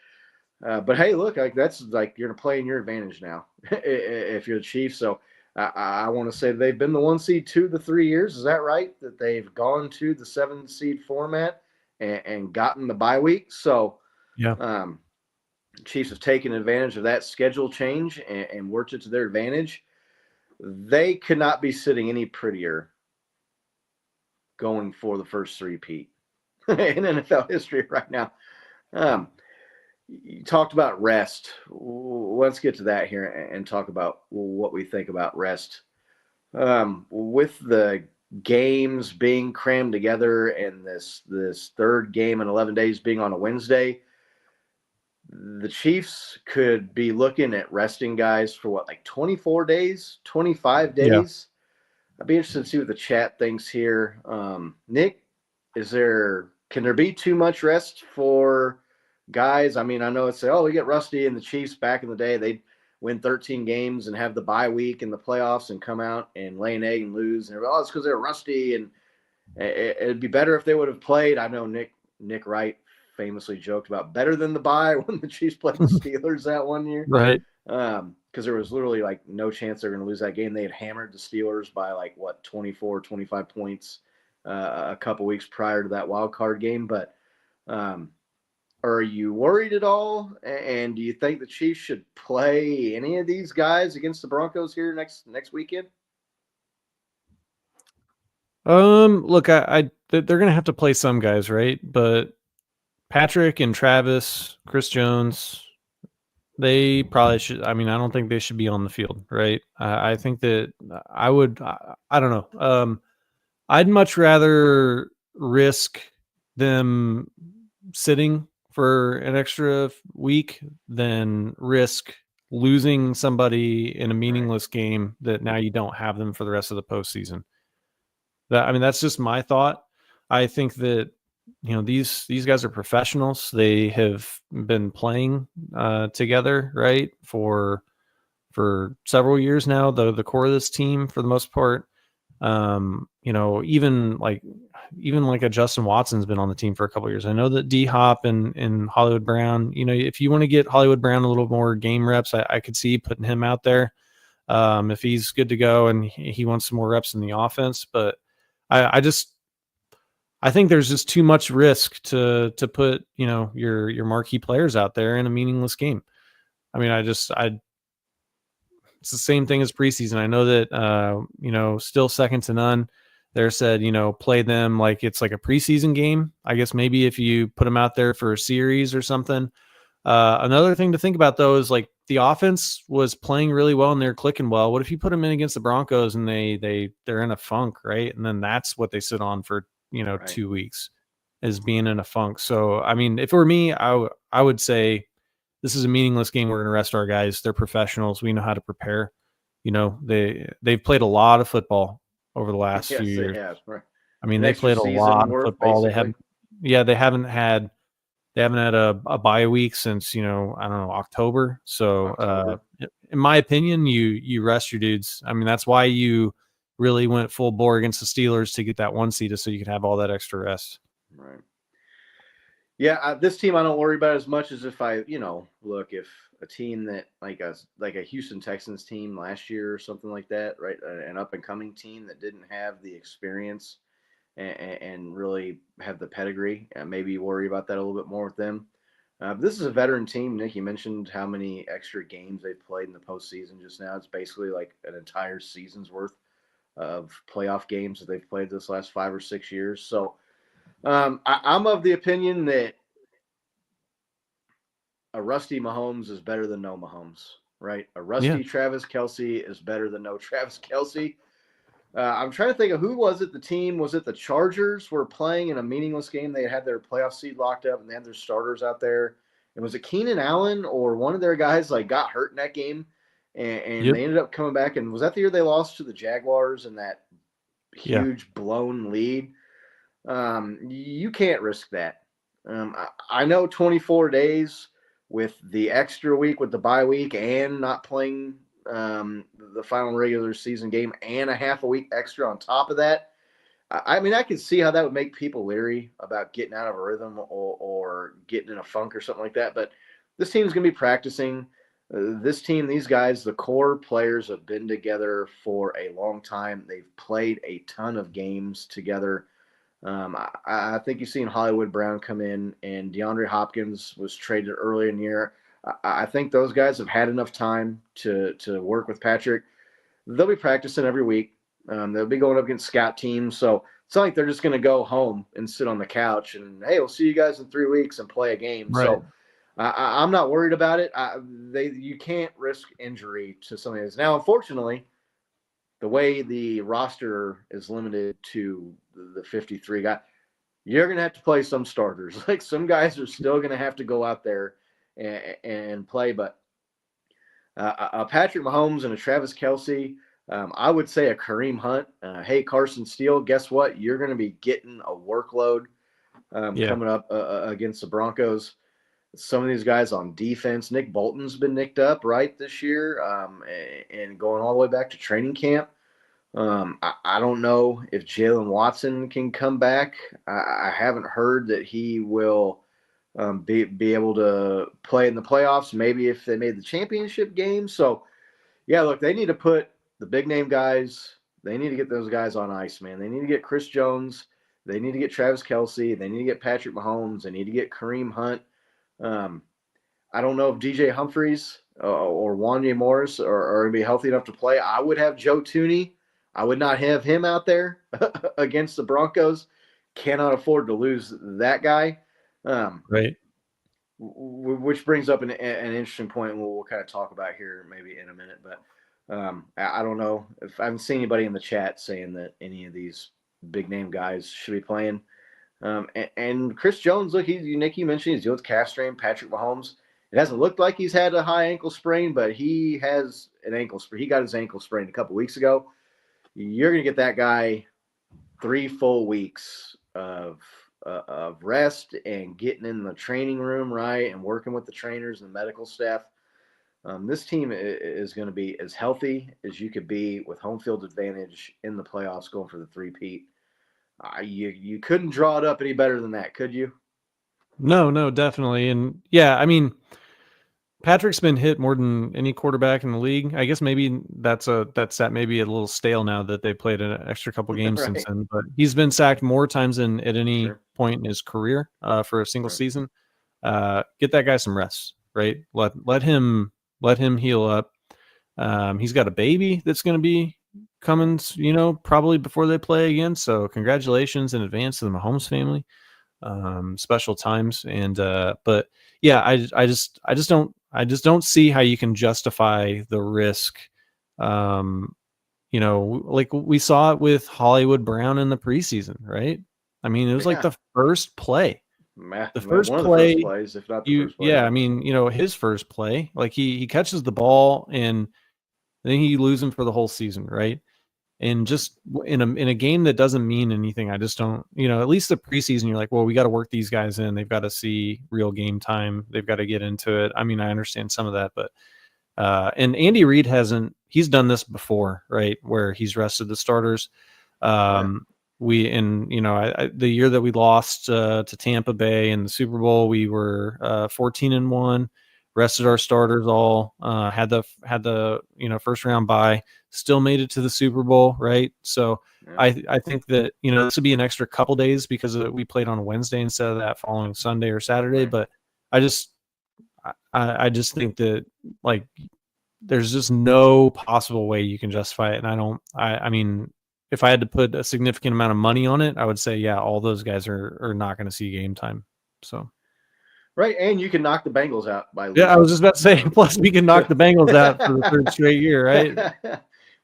But hey, look, that's like you're going to play in your advantage now if you're the Chiefs. So I want to say they've been the 1 seed 2 of the 3 years. Is that right? That they've gone to the 7 seed format and gotten the bye week. So Yeah. Chiefs have taken advantage of that schedule change and worked it to their advantage. They could not be sitting any prettier going for the first three-peat in NFL history right now. You talked about rest. Let's get to that here and talk about what we think about rest. With the games being crammed together and this third game in 11 days being on a Wednesday, the Chiefs could be looking at resting guys for what, like 24 days, 25 days? Yeah. I'd be interested to see what the chat thinks here. Nick, can there be too much rest for guys? I mean, I know it's we get rusty, and the Chiefs back in the day, they'd win 13 games and have the bye week in the playoffs and come out and lay an egg and lose. And it's because they're rusty, and it'd be better if they would have played. I know Nick Wright famously joked about better than the bye when the Chiefs played the Steelers that one year. Right. Because there was literally like no chance they're going to lose that game. They had hammered the Steelers by 24, 25 points a couple weeks prior to that wild card game. But are you worried at all? And do you think the Chiefs should play any of these guys against the Broncos here next weekend? Look, they're going to have to play some guys, right? But Patrick and Travis, Chris Jones, they probably should. I mean, I don't think they should be on the field, right? I think that I don't know. I'd much rather risk them sitting for an extra week than risk losing somebody in a meaningless game that now you don't have them for the rest of the postseason. That's just my thought. I think that, these guys are professionals. They have been playing together, right, for several years now. The core of this team, for the most part, even like a Justin Watson's been on the team for a couple of years. I know that D-Hop and Hollywood Brown, if you want to get Hollywood Brown a little more game reps, I could see putting him out there if he's good to go and he wants some more reps in the offense. But I think there's just too much risk to put, your marquee players out there in a meaningless game. I mean, it's the same thing as preseason. I know that, still second to none. They're said, play them like it's like a preseason game. I guess maybe if you put them out there for a series or something. Another thing to think about, though, is like the offense was playing really well and they're clicking well. What if you put them in against the Broncos and they're in a funk, right? And then that's what they sit on for, right, 2 weeks, is being in a funk. So, I mean, if it were me, I would say this is a meaningless game. We're going to rest our guys. They're professionals. We know how to prepare. They've played a lot of football over the last few years. They have, right. I mean, they played a lot of football. Basically. They haven't had a bye week since, I don't know, October. So, in my opinion, you rest your dudes. I mean, that's why you really went full bore against the Steelers to get that 1 seed, so you could have all that extra rest. Right. Yeah, this team I don't worry about as much as if look, if a team that like a Houston Texans team last year or something like that, right, an up and coming team that didn't have the experience and really have the pedigree, maybe worry about that a little bit more with them. This is a veteran team. Nick, you mentioned how many extra games they've played in the postseason just now. It's basically like an entire season's worth of playoff games that they've played this last 5 or 6 years. So I'm of the opinion that a rusty Mahomes is better than no Mahomes, right? A rusty Travis Kelce is better than no Travis Kelce. I'm trying to think of who was it. The team, was it the Chargers were playing in a meaningless game? They had their playoff seed locked up and they had their starters out there. And was it Keenan Allen or one of their guys got hurt in that game? And they ended up coming back. And was that the year they lost to the Jaguars in that huge blown lead? You can't risk that. I know 24 days with the extra week with the bye week and not playing the final regular season game and a half a week extra on top of that. I mean, I can see how that would make people leery about getting out of a rhythm or getting in a funk or something like that. But this team's going to be practicing. This team, these guys, the core players have been together for a long time. They've played a ton of games together. I think you've seen Hollywood Brown come in, and DeAndre Hopkins was traded earlier in the year. I think those guys have had enough time to work with Patrick. They'll be practicing every week. They'll be going up against scout teams. So it's not like they're just going to go home and sit on the couch and, hey, we'll see you guys in 3 weeks and play a game. Right. So I'm not worried about it. You can't risk injury to somebody else. Now, unfortunately, the way the roster is limited to the 53 guy, you're going to have to play some starters. Like, some guys are still going to have to go out there and play. But Patrick Mahomes and a Travis Kelce, I would say a Kareem Hunt. Hey, Carson Steele, guess what? You're going to be getting a workload coming up against the Broncos. Some of these guys on defense, Nick Bolton's been nicked up right this year and going all the way back to training camp. I don't know if Jalen Watson can come back. I haven't heard that he will be able to play in the playoffs, maybe if they made the championship game. So, yeah, look, they need to put the big name guys, they need to get those guys on ice, man. They need to get Chris Jones. They need to get Travis Kelce. They need to get Patrick Mahomes. They need to get Kareem Hunt. I don't know if DJ Humphries or Wanya Morris are going to be healthy enough to play. I would have Joe Thuney. I would not have him out there against the Broncos. Cannot afford to lose that guy. Right. Which brings up an interesting point we'll kind of talk about here maybe in a minute. But I don't know if I haven't seen anybody in the chat saying that any of these big name guys should be playing. And Chris Jones, look, Nick, you mentioned he's dealing with calf strain. Patrick Mahomes, it hasn't looked like he's had a high ankle sprain, but he has an ankle sprain. He got his ankle sprained a couple weeks ago. You're going to get that guy 3 full weeks of rest and getting in the training room, right, and working with the trainers and the medical staff. This team is going to be as healthy as you could be with home field advantage in the playoffs going for the three-peat. You couldn't draw it up any better than that, could you? No, definitely. And yeah, I mean, Patrick's been hit more than any quarterback in the league. I guess maybe that's maybe a little stale now that they played an extra couple games since then. But he's been sacked more times than at any point in his career for a single season. Get that guy some rest, right? Let him heal up. He's got a baby that's going to be coming, probably before they play again. So congratulations in advance to the Mahomes family. Special times. And but yeah, I just don't see how you can justify the risk. Like we saw it with Hollywood Brown in the preseason, right? I mean, it was like the first play. The first play, plays, if not the first play. Yeah, I mean, his first play, like he catches the ball and then you lose him for the whole season, right? And just in a game that doesn't mean anything, I just don't, at least the preseason, you're like, well, we got to work these guys in. They've got to see real game time. They've got to get into it. I mean, I understand some of that, but and Andy Reid he's done this before, right? Where he's rested the starters. The year that we lost to Tampa Bay in the Super Bowl, we were 14-1. Rested our starters all, had the first round bye, still made it to the Super Bowl, right? So I think that this would be an extra couple days because we played on Wednesday instead of that following Sunday or Saturday. But I just think that like there's just no possible way you can justify it, and I mean if I had to put a significant amount of money on it, I would say all those guys are not going to see game time. So. Right, and you can knock the Bengals out by losing. Yeah, I was just about to say, plus we can knock the Bengals out for the third straight year, right?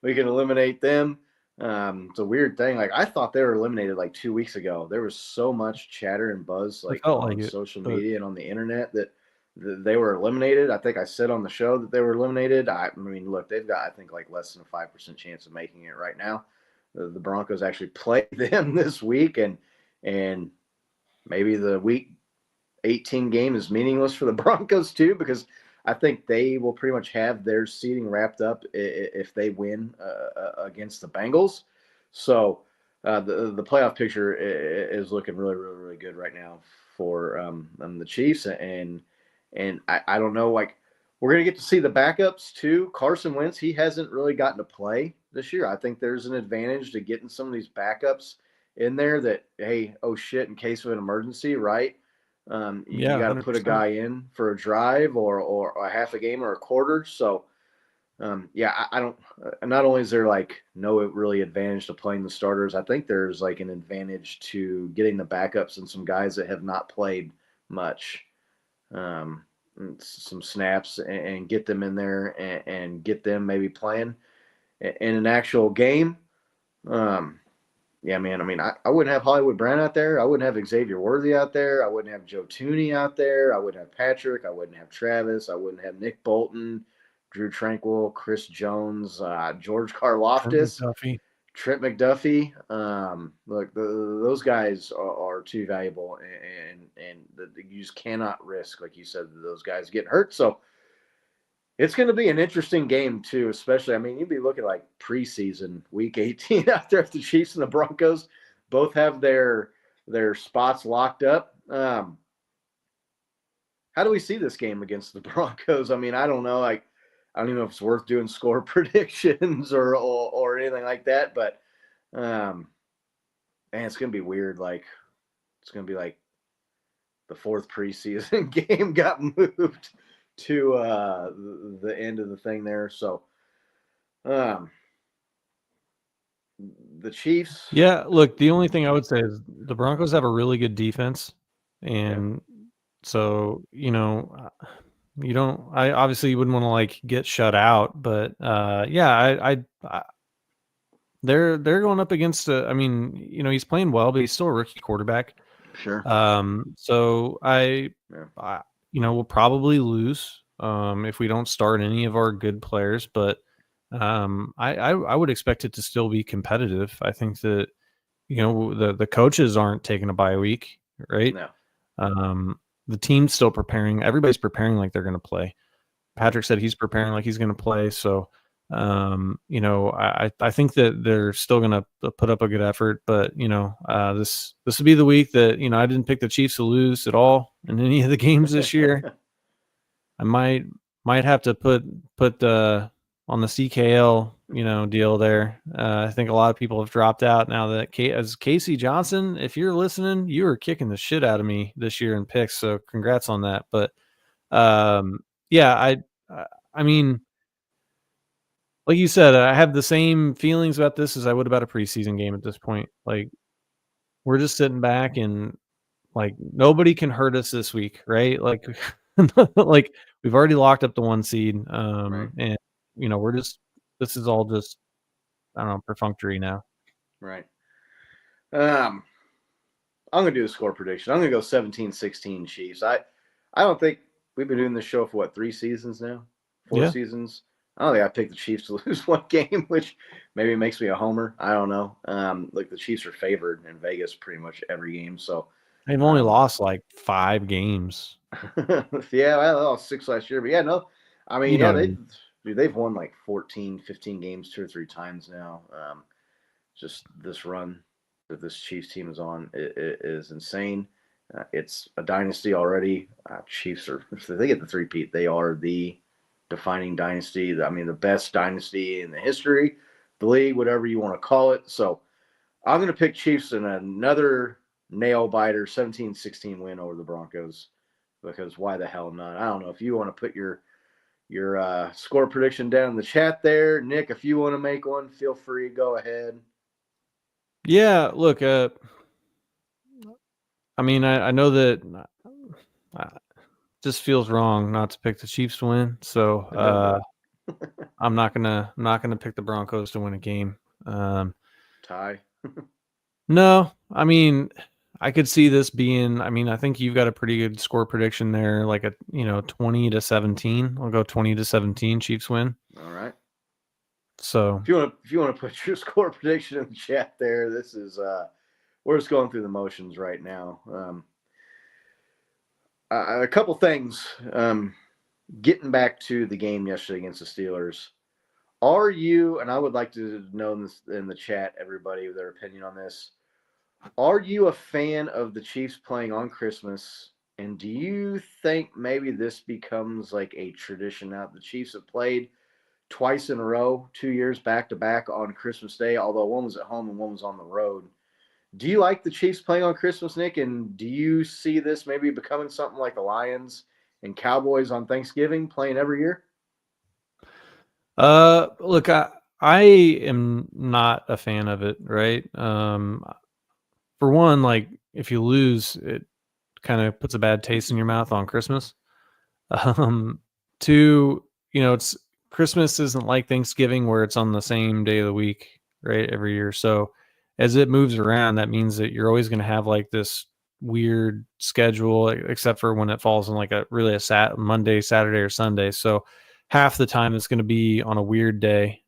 We can eliminate them. It's a weird thing. Like, I thought they were eliminated like 2 weeks ago. There was so much chatter and buzz on social media and on the internet that they were eliminated. I think I said on the show that they were eliminated. I mean, look, they've got, I think, like less than a 5% chance of making it right now. The Broncos actually play them this week, and maybe the week 18 game is meaningless for the Broncos too, because I think they will pretty much have their seeding wrapped up if they win against the Bengals. So the playoff picture is looking really, really, really good right now for the Chiefs. And I don't know, like, we're going to get to see the backups too. Carson Wentz, he hasn't really gotten to play this year. I think there's an advantage to getting some of these backups in there that, hey, oh shit, in case of an emergency, right? You got to put a guy in for a drive or a half a game or a quarter. So I don't. Not only is there like no really advantage to playing the starters, I think there's like an advantage to getting the backups and some guys that have not played much, some snaps, and get them in there and get them maybe playing in an actual game. Yeah, man. I mean, I wouldn't have Hollywood Brown out there. I wouldn't have Xavier Worthy out there. I wouldn't have Joe Tooney out there. I wouldn't have Patrick. I wouldn't have Travis. I wouldn't have Nick Bolton, Drew Tranquil, Chris Jones, George Karloftis, Trent McDuffie. Look, those guys are too valuable, and you just cannot risk, like you said, those guys getting hurt. So it's going to be an interesting game too, especially. I mean, you'd be looking like preseason week 18 out there if the Chiefs and the Broncos both have their spots locked up. How do we see this game against the Broncos? I mean, I don't know. I don't even know if it's worth doing score predictions or anything like that. But man, it's going to be weird. Like it's going to be like the fourth preseason game got moved to the end of the thing there. So the Chiefs. Yeah, look, the only thing I would say is the Broncos have a really good defense. And so, I obviously wouldn't want to like get shut out, but I they're going up against he's playing well, but he's still a rookie quarterback. Sure. So we'll probably lose if we don't start any of our good players, but I would expect it to still be competitive. I think that the coaches aren't taking a bye week, right? No. The team's still preparing. Everybody's preparing like they're going to play. Patrick said he's preparing like he's going to play. So I think that they're still going to put up a good effort, but this would be the week that I didn't pick the Chiefs to lose at all in any of the games this year. I might have to put on the CKL deal there. I think a lot of people have dropped out now that as Casey Johnson, if you're listening, you were kicking the shit out of me this year in picks, so congrats on that. But I mean, like you said, I have the same feelings about this as I would about a preseason game at this point. Like, we're just sitting back and like nobody can hurt us this week, right? Like, like we've already locked up the 1 seed, Right. and this is all just I don't know, perfunctory now. Right. I'm gonna do a score prediction. I'm gonna go 17-16 Chiefs. I don't think we've been doing this show for 3 seasons now, 4 seasons. I don't think I picked the Chiefs to lose one game, which maybe makes me a homer. I don't know. Like the Chiefs are favored in Vegas pretty much every game, so they've only lost like 5 games. Yeah, I lost 6 last year, but yeah, no. I mean, they've won like 14, 15 games 2 or 3 times now. Just this run that this Chiefs team is on is insane. It's a dynasty already. Chiefs are, if they get the three-peat, they are the defining dynasty. I mean, the best dynasty in the history, the league, whatever you want to call it. So I'm going to pick Chiefs in another nail-biter 17-16 win over the Broncos, because why the hell not? I don't know if you want to put your score prediction down in the chat there. Nick, if you want to make one, feel free. Go ahead. Yeah, look, I mean, I know that just feels wrong not to pick the Chiefs to win. So I'm not gonna pick the Broncos to win a game. Tie. No, I mean, I could see this being. I mean, I think you've got a pretty good score prediction there, like 20-17. I'll go 20-17. Chiefs win. All right. So if you want to put your score prediction in the chat there, this is we're just going through the motions right now. A couple things. Getting back to the game yesterday against the Steelers, are you? And I would like to know in the chat, everybody, their opinion on this. Are you a fan of the Chiefs playing on Christmas? And do you think maybe this becomes like a tradition now? The Chiefs have played twice in a row, 2 years back to back on Christmas Day, although one was at home and one was on the road. Do you like the Chiefs playing on Christmas, Nick? And do you see this maybe becoming something like the Lions and Cowboys on Thanksgiving playing every year? Look, I am not a fan of it, right? For one, like if you lose, it kind of puts a bad taste in your mouth on Christmas. Um, Two, it's Christmas isn't like Thanksgiving where it's on the same day of the week, right? Every year. So as it moves around, that means that you're always going to have like this weird schedule, except for when it falls on like a Monday, Saturday, or Sunday. So half the time it's going to be on a weird day.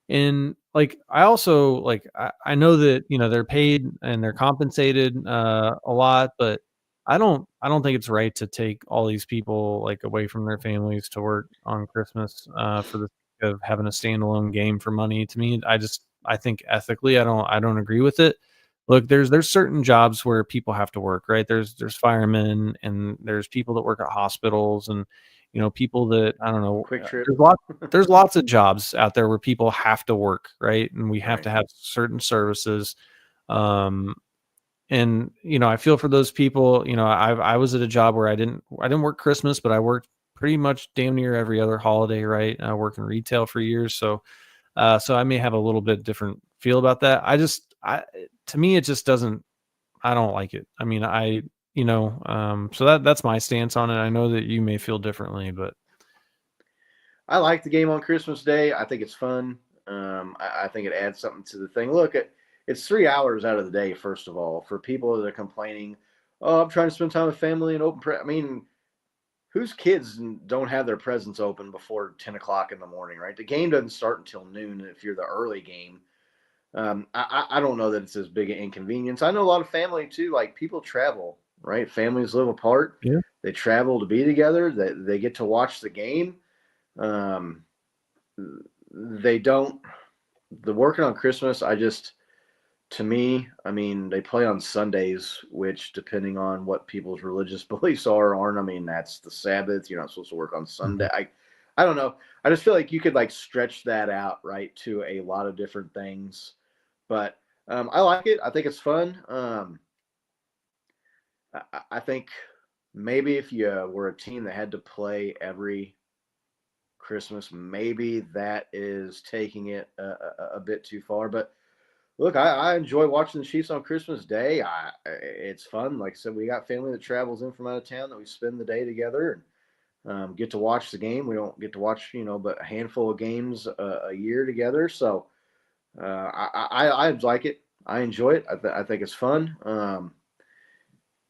And like I also like I know that they're paid and they're compensated a lot, but I don't think it's right to take all these people like away from their families to work on Christmas for the sake of having a standalone game for money. To me, I think ethically I don't agree with it. Look, there's certain jobs where people have to work, right? There's firemen and there's people that work at hospitals and people that I don't know. Quick Trip. There's lots of jobs out there where people have to work, right? And we have Right. to have certain services. Um, and I feel for those people. I was at a job where I didn't work Christmas, but I worked pretty much damn near every other holiday, right? I worked in retail for years, so I may have a little bit different feel about that. To me, it just doesn't. I don't like it. I mean, so that's my stance on it. I know that you may feel differently, but I like the game on Christmas Day. I think it's fun. I think it adds something to the thing. Look, it's 3 hours out of the day, first of all, for people that are complaining, oh, I'm trying to spend time with family and I mean, whose kids don't have their presents open before 10 o'clock in the morning, right? The game doesn't start until noon if you're the early game. I don't know that it's as big an inconvenience. I know a lot of family too, like people travel, right? Families live apart. yeah. They travel to be together. They get to watch the game. Um, they don't. The working on Christmas, to me, I mean, they play on Sundays, which depending on what people's religious beliefs are, aren't. I mean, that's the Sabbath. You're not supposed to work on Sunday. I don't know. I just feel like you could like stretch that out, right, to a lot of different things. But I like it. I think it's fun. I think maybe if you were a team that had to play every Christmas, maybe that is taking it a bit too far. But look, I enjoy watching the Chiefs on Christmas Day. It's fun. Like I said, we got family that travels in from out of town that we spend the day together and get to watch the game. We don't get to watch, but a handful of games a year together. So I like it. I enjoy it. I think it's fun.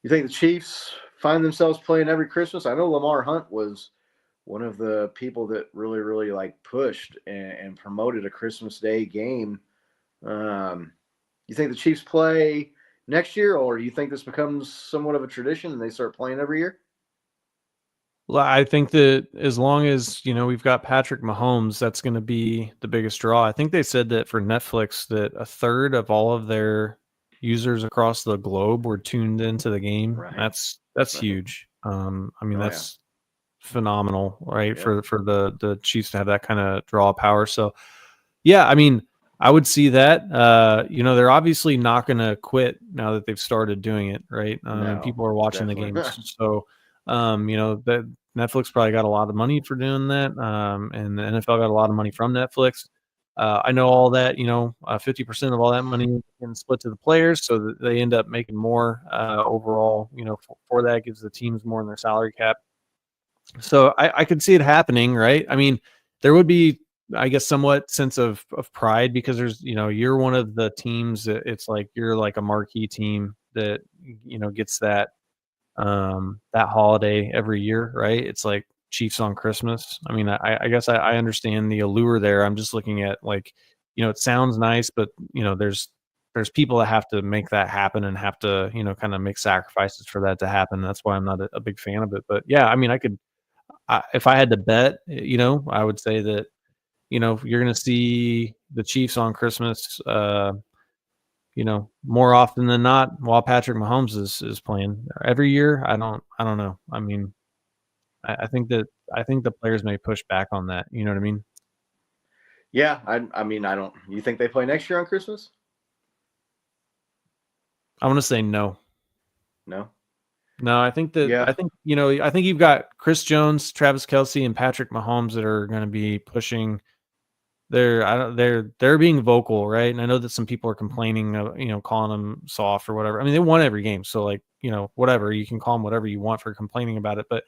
You think the Chiefs find themselves playing every Christmas? I know Lamar Hunt was one of the people that really, really like pushed and promoted a Christmas Day game. You think the Chiefs play next year, or do you think this becomes somewhat of a tradition and they start playing every year? Well, I think that as long as we've got Patrick Mahomes, that's going to be the biggest draw. I think they said that for Netflix, that a third of all of their users across the globe were tuned into the game. Right. That's huge. I mean, that's phenomenal. phenomenal, right? Yeah. For the Chiefs to have that kind of draw power. So, yeah, I mean, I would see that. They're obviously not going to quit now that they've started doing it, right? No, People are watching the definitely games, so that Netflix probably got a lot of money for doing that, and the NFL got a lot of money from Netflix. I know all that. 50% of all that money can split to the players, so that they end up making more overall. For that, gives the teams more in their salary cap. So I could see it happening, right? I mean, there would be, I guess, somewhat sense of pride because there's, you're one of the teams that it's like you're like a marquee team that gets that holiday every year, right? It's like Chiefs on Christmas. I mean, I guess I understand the allure there. I'm just looking at like, it sounds nice, but there's people that have to make that happen and have to kind of make sacrifices for that to happen. That's why I'm not a big fan of it. But yeah, I mean, if I had to bet, I would say that, you're going to see the Chiefs on Christmas, more often than not while Patrick Mahomes is playing every year. I don't know. I mean, I think the players may push back on that. You know what I mean? Yeah. I mean, I don't. You think they play next year on Christmas? I want to say no. No. No, I think you've got Chris Jones, Travis Kelce, and Patrick Mahomes that are going to be pushing. They're being vocal, right? And I know that some people are complaining, calling them soft or whatever. I mean, they won every game, so like, whatever, you can call them whatever you want for complaining about it. But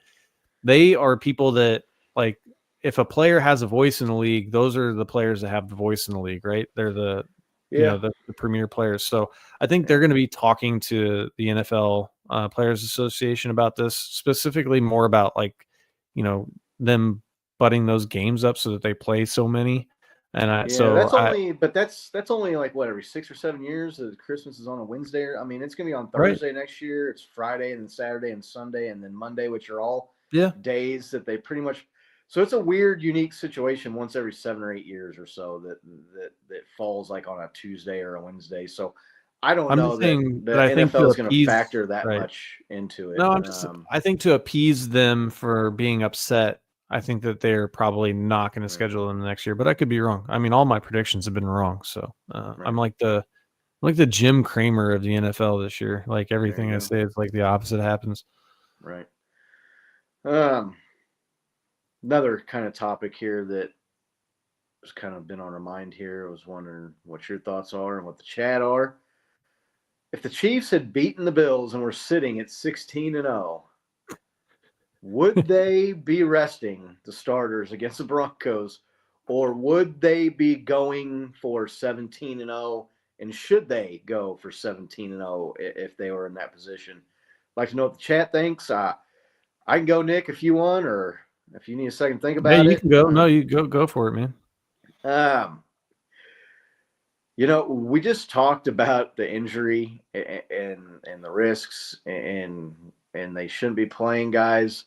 they are people that, like, if a player has a voice in the league, those are the players that have the voice in the league, right? They're the the premier players. So I think they're going to be talking to the NFL Players Association about this, specifically more about like, them butting those games up so that they play so many. And that's only like what, every 6 or 7 years. Christmas is on a Wednesday. I mean, it's gonna be on Thursday next year. It's Friday and then Saturday and Sunday and then Monday, which are all days that they pretty much. So it's a weird, unique situation once every 7 or 8 years or so that falls like on a Tuesday or a Wednesday. So I don't know that the NFL is going to factor that much into it. No, I think to appease them for being upset, I think that they're probably not going to schedule them next year, but I could be wrong. I mean, all my predictions have been wrong. So I'm like the Jim Cramer of the NFL this year. Like everything I say is like the opposite happens. Right. Another kind of topic here that has kind of been on our mind here. I was wondering what your thoughts are and what the chat are. If the Chiefs had beaten the Bills and were sitting at 16-0, would they be resting the starters against the Broncos, or would they be going for 17-0? And should they go for 17-0 if they were in that position? I'd like to know what the chat thinks. I can go, Nick, if you want, or if you need a second to think about it. You can go. No, you go for it, man. We just talked about the injury and the risks, and they shouldn't be playing guys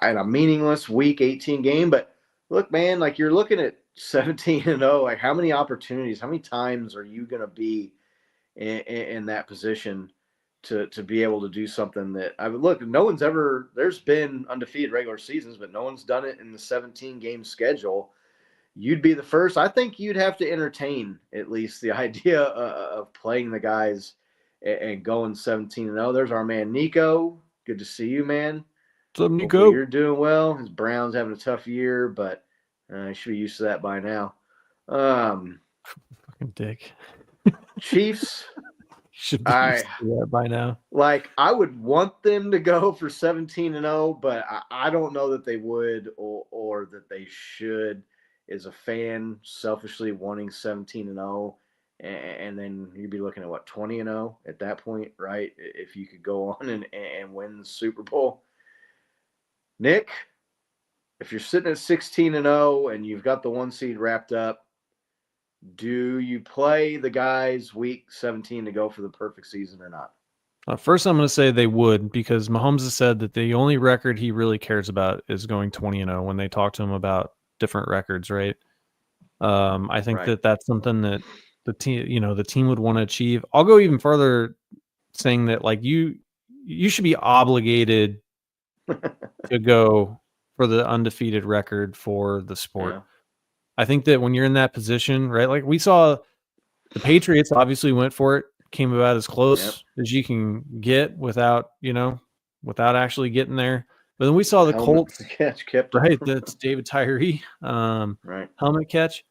at a meaningless Week 18 game. But look, man, like you're looking at 17-0. Like how many opportunities, how many times are you going to be in that position to be able to do something that no one's ever. There's been undefeated regular seasons, but no one's done it in the 17-game schedule. You'd be the first. I think you'd have to entertain at least the idea of playing the guys and going 17-0. There's our man Nico. Good to see you, man. What's up, Nico? Hopefully you're doing well. His Browns having a tough year, but he should be used to that by now. Fucking dick. Chiefs. Should be used to that by now. Like, I would want them to go for 17-0, but I don't know that they would or that they should. As a fan, selfishly wanting 17-0, and then you'd be looking at what, 20-0 at that point, right? If you could go on and win the Super Bowl. Nick, if you're sitting at 16-0 and you've got the 1 seed wrapped up, do you play the guys Week 17 to go for the perfect season or not? First, I'm going to say they would, because Mahomes has said that the only record he really cares about is going 20-0 when they talk to him about different records, right? I think that's something that the team would want to achieve. I'll go even further, saying that like you should be obligated to go for the undefeated record for the sport. I think that when you're in that position, right? Like we saw the Patriots obviously went for it, came about as close as you can get without actually getting there. But then we saw the Colts catch kept right. That's David Tyree, helmet catch.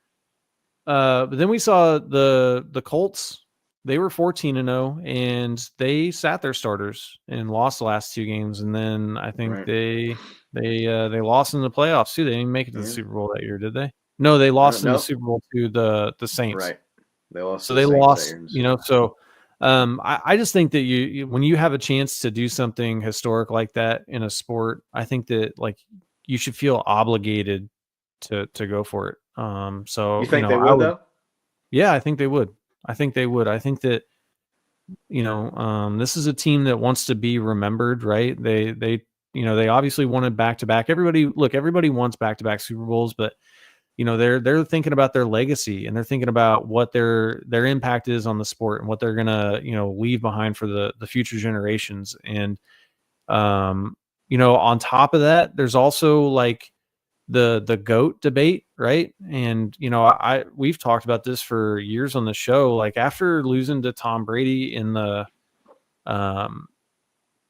But then we saw the Colts. They were 14-0, and they sat their starters and lost the last 2 games. And then I think they lost in the playoffs too. They didn't even make it to the Super Bowl that year, did they? No, they lost in the Super Bowl to the Saints. Right. They lost. So they lost. So. I just think that you when you have a chance to do something historic like that in a sport, I think that like you should feel obligated to go for it. So you think they would though? Yeah, I think they would. I think that this is a team that wants to be remembered, right? They obviously wanted back-to-back. Everybody wants back-to-back Super Bowls, but they're thinking about their legacy, and they're thinking about what their impact is on the sport and what they're gonna leave behind for the future generations. And on top of that, there's also like the GOAT debate, right? And we've talked about this for years on the show. Like after losing to Tom Brady in the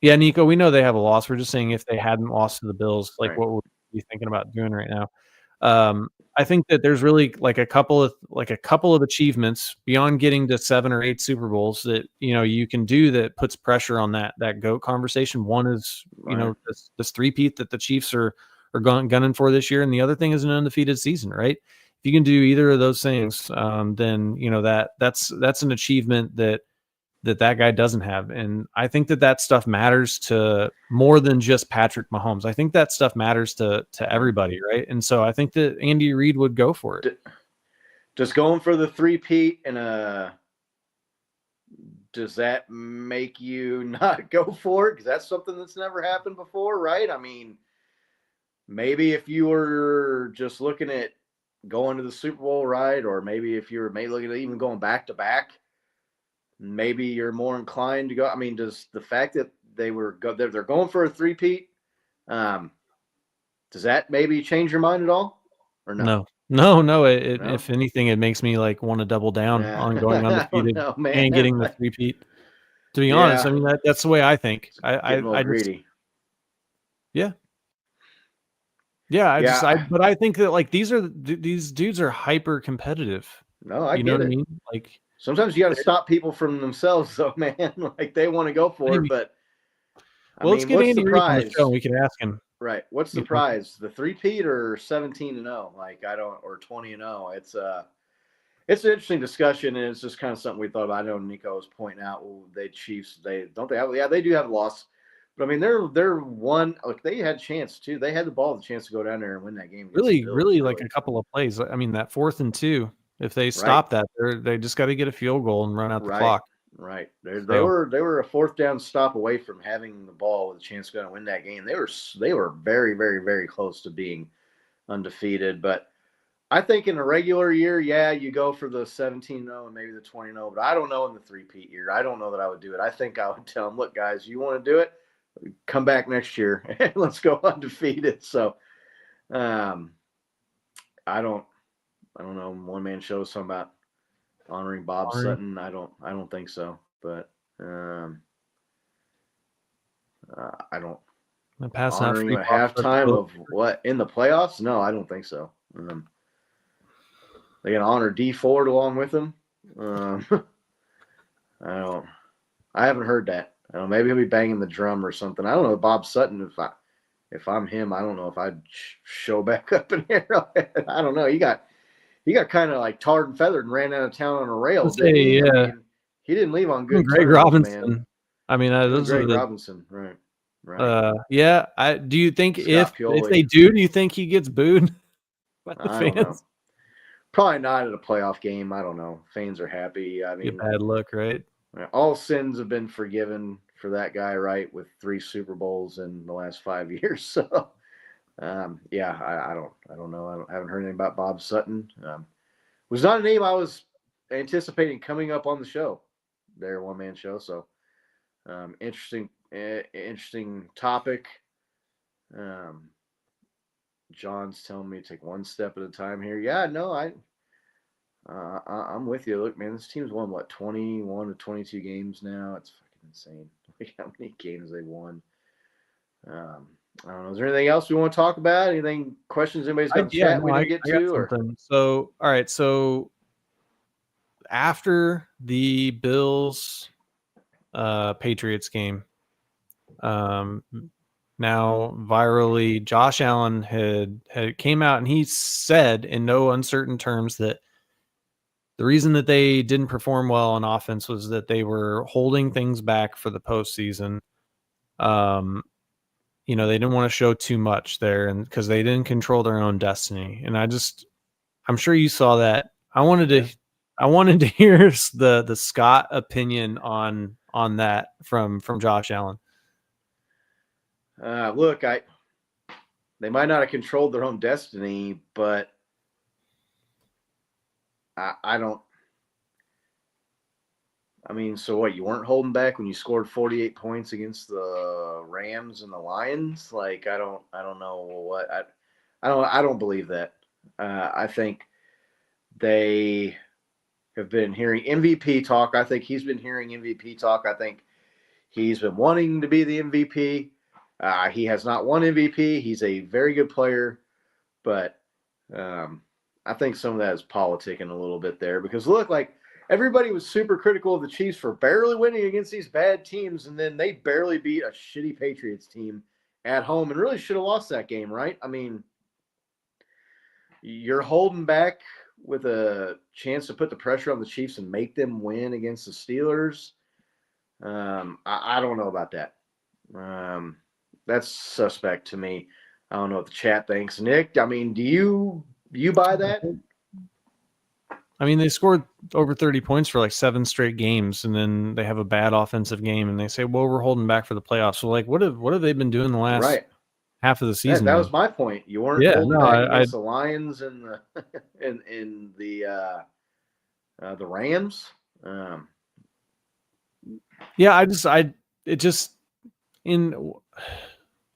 Yeah, Nico, we know they have a loss. We're just saying if they hadn't lost to the Bills, like Right. what would we be thinking about doing right now? I think that there's really like a couple of achievements beyond getting to 7 or 8 Super Bowls that you can do that puts pressure on that GOAT conversation. One is Right. this three-peat that the Chiefs are gunning for this year, and the other thing is an undefeated season, right? If you can do either of those things, then that's an achievement that guy doesn't have. And I think that stuff matters to more than just Patrick Mahomes. I think that stuff matters to everybody, right? And so I think that Andy Reid would go for it. Just going for the three-peat and does that make you not go for it? Because that's something that's never happened before, right? I mean, maybe if you were just looking at going to the Super Bowl, right? Or maybe if you were looking at even going back to back, maybe you're more inclined to go. I mean, does the fact that they're going for a three-peat, does that maybe change your mind at all, or no? No. If anything, it makes me like want to double down on going undefeated and getting the three-peat. To be honest, I mean that's the way I think. I greedy. But I think that like these dudes are hyper competitive. No, I you get know what it. I mean? Like sometimes you got to stop people from themselves, though, man. Like they want to go for it, but let's get Andy Reid on the show. And we can ask him. Right. What's the prize? The three-peat or 17-0? Like or 20-0? It's an interesting discussion, and it's just kind of something we thought about. I know Nico was pointing out, well, Chiefs, they do have a loss. But I mean, they're one. Look, they had a chance too. They had the chance to go down there and win that game. Really, like a couple of plays. I mean, that 4th and 2. If they stop that, they just got to get a field goal and run out the clock. Right. They were a 4th down stop away from having the ball with a chance to go and win that game. They were very, very, very close to being undefeated. But I think in a regular year, you go for the 17-0 and maybe the 20-0. But I don't know in the three-peat year. I don't know that I would do it. I think I would tell them, look, guys, you want to do it? Come back next year and let's go undefeated. So I don't know. One man show something about honoring Bob Sutton. I don't think so. But I don't. Honoring a halftime of what in the playoffs? No, I don't think so. They gonna honor D Ford along with him. I haven't heard that. I don't know, maybe he'll be banging the drum or something. I don't know. Bob Sutton, if I'm him, I don't know if I'd show back up in here. I don't know. He got kind of like tarred and feathered and ran out of town on a rail. Didn't he? Yeah. I mean, he didn't leave on good Greg terms, Robinson. Man. I mean, those Greg are Robinson, right? Do you think if Pioli. they do you think he gets booed by the I fans? don't know. Probably not at a playoff game. I don't know. Fans are happy. I mean, a bad look, right? All sins have been forgiven for that guy, right? With 3 Super Bowls in the last 5 years. So, I don't know. I haven't heard anything about Bob Sutton. Was not a name I was anticipating coming up on the show. Their one-man show. So, interesting topic. John's telling me to take one step at a time here. Yeah, no, I'm with you. Look, man, this team's won 21 to 22 games now. It's fucking insane. Like how many games they won. I don't know. Is there anything else we want to talk about? Anything questions anybody's got in the chat we didn't get to? Or? So, all right. So after the Bills Patriots game, now virally, Josh Allen had came out and he said in no uncertain terms that the reason that they didn't perform well on offense was that they were holding things back for the postseason. They didn't want to show too much there, and because they didn't control their own destiny. And I'm sure you saw that. I wanted to hear the Scott opinion on that from Josh Allen. Look, they might not have controlled their own destiny, but I don't. I mean, so what? You weren't holding back when you scored 48 points against the Rams and the Lions? Like, I don't know what I don't believe that. I think they have been hearing MVP talk. I think he's been hearing MVP talk. I think He's been wanting to be the MVP. He has not won MVP. He's a very good player, but I think some of that is politicking a little bit there because look, like everybody was super critical of the Chiefs for barely winning against these bad teams, and then they barely beat a shitty Patriots team at home and really should have lost that game, right? I mean, you're holding back with a chance to put the pressure on the Chiefs and make them win against the Steelers. I don't know about that. That's suspect to me. I don't know what the chat thinks. Nick, I mean, do you buy that? I mean, they scored over 30 points for like 7 straight games, and then they have a bad offensive game, and they say, well, we're holding back for the playoffs. So, like, what have they been doing the last half of the season? That was my point. You weren't holding back against the Lions and the in the Rams.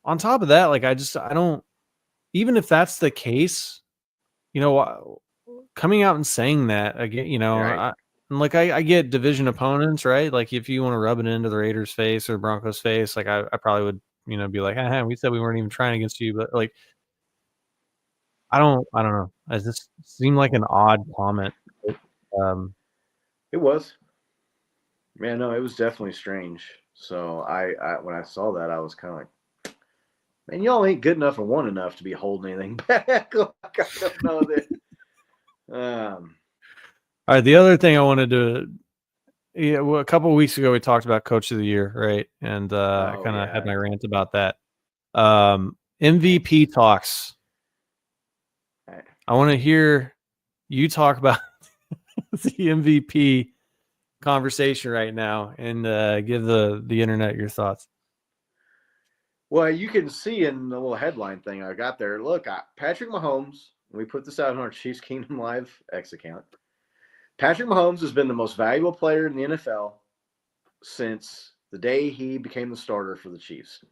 On top of that, like, I don't, even if that's the case, you know, coming out and saying that again, you know, I get division opponents, right? Like if you want to rub it into the Raiders face or Broncos face, like I probably would, you know, be like, we said we weren't even trying against you, but like, I don't know. It just seemed like an odd comment. It was. Man, no, it was definitely strange. So I when I saw that, I was kind of like, man, y'all ain't good enough or won enough to be holding anything back. Like, I don't know that. All right. The other thing I wanted to, a couple of weeks ago, we talked about Coach of the Year, right? And I kind of had my rant about that. MVP talks. I want to hear you talk about the MVP conversation right now and give the internet your thoughts. Well, you can see in the little headline thing I got there. Look, Patrick Mahomes, we put this out on our Chiefs Kingdom Live X account. Patrick Mahomes has been the most valuable player in the NFL since the day he became the starter for the Chiefs.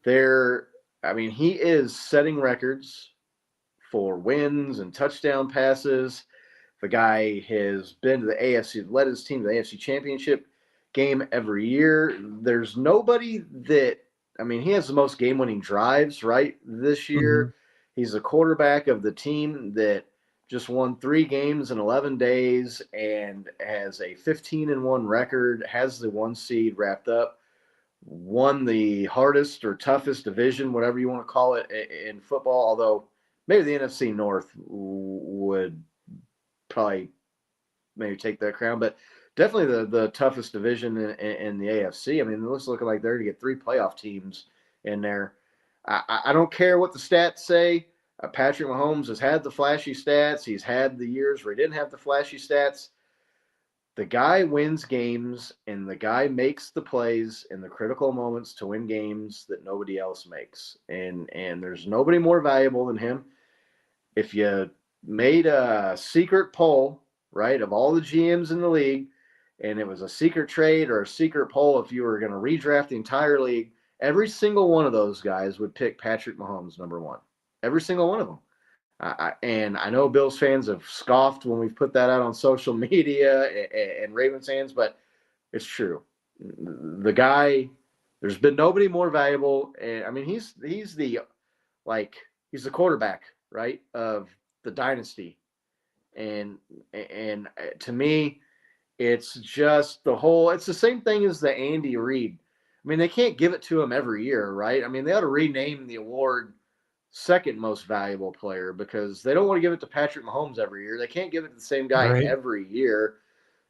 He is setting records for wins and touchdown passes. The guy has been to the AFC, led his team to the AFC Championship game every year. There's nobody that, he has the most game-winning drives, right, this year. Mm-hmm. He's the quarterback of the team that just won 3 games in 11 days and has a 15-1 record, has the 1 seed wrapped up, won the hardest or toughest division, whatever you want to call it, in football, although maybe the NFC North would probably maybe take that crown, but definitely the toughest division in the AFC. It looks looking like they're going to get 3 playoff teams in there. I don't care what the stats say. Patrick Mahomes has had the flashy stats. He's had the years where he didn't have the flashy stats. The guy wins games, and the guy makes the plays in the critical moments to win games that nobody else makes. And there's nobody more valuable than him. If you made a secret poll, right, of all the GMs in the league, and it was a secret trade or a secret poll if you were going to redraft the entire league, every single one of those guys would pick Patrick Mahomes number 1. Every single one of them. And I know Bills fans have scoffed when we've put that out on social media and Ravens fans, but it's true. The guy, there's been nobody more valuable. And he's the quarterback, right, of the dynasty. And to me, it's just it's the same thing as the Andy Reid. They can't give it to him every year, right? They ought to rename the award second most valuable player because they don't want to give it to Patrick Mahomes every year. They can't give it to the same guy every year.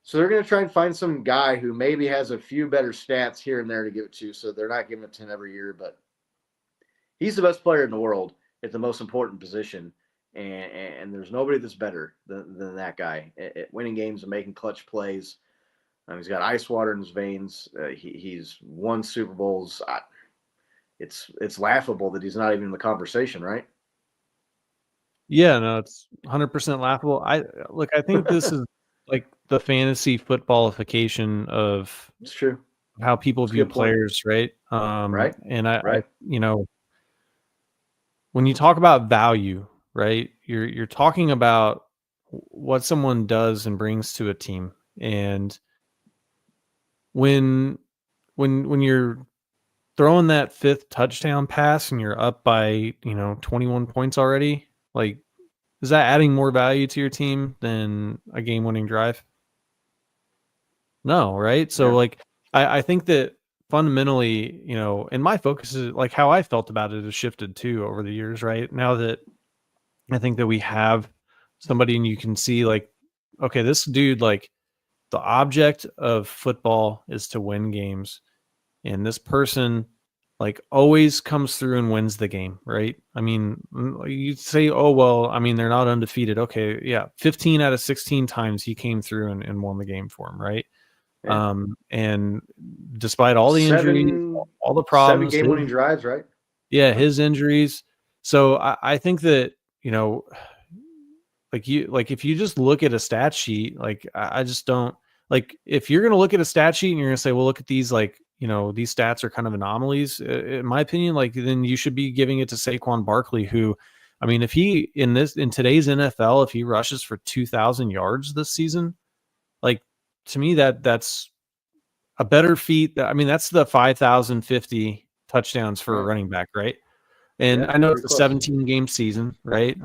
So they're going to try and find some guy who maybe has a few better stats here and there to give it to. So they're not giving it to him every year, but he's the best player in the world at the most important position. And there's nobody that's better than that guy at winning games and making clutch plays. He's got ice water in his veins. He's won Super Bowls. It's laughable that he's not even in the conversation, right? Yeah, no, it's 100% laughable. I think this is like the fantasy footballification of it's true how people view players, right? Right. And I when you talk about value, right, you're talking about what someone does and brings to a team. And when when you're throwing that 5th touchdown pass and you're up by 21 points already, like, is that adding more value to your team than a game-winning drive? No, right? So, Yeah. like, I think that fundamentally, and my focus is like how I felt about it has shifted too over the years, right? Now that I think that we have somebody and you can see, like, okay, this dude, like, the object of football is to win games. And this person, like, always comes through and wins the game, right? I mean, you say, oh, well, I mean, they're not undefeated. Okay, yeah, 15 out of 16 times he came through and won the game for him, right? Yeah. And despite all the injuries, all the 7 problems, game-winning drives, right? yeah, his injuries. So I think that, like if you just look at a stat sheet, like I just don't, like, if you're going to look at a stat sheet and you're going to say, well, look at these, like, these stats are kind of anomalies, in my opinion, like, then you should be giving it to Saquon Barkley, who, I mean, if he in today's NFL, if he rushes for 2,000 yards this season, like, to me, that's a better feat. I mean, that's the 5,050 touchdowns for a running back, right? And Yeah, I know it's pretty a close. 17-game season, right?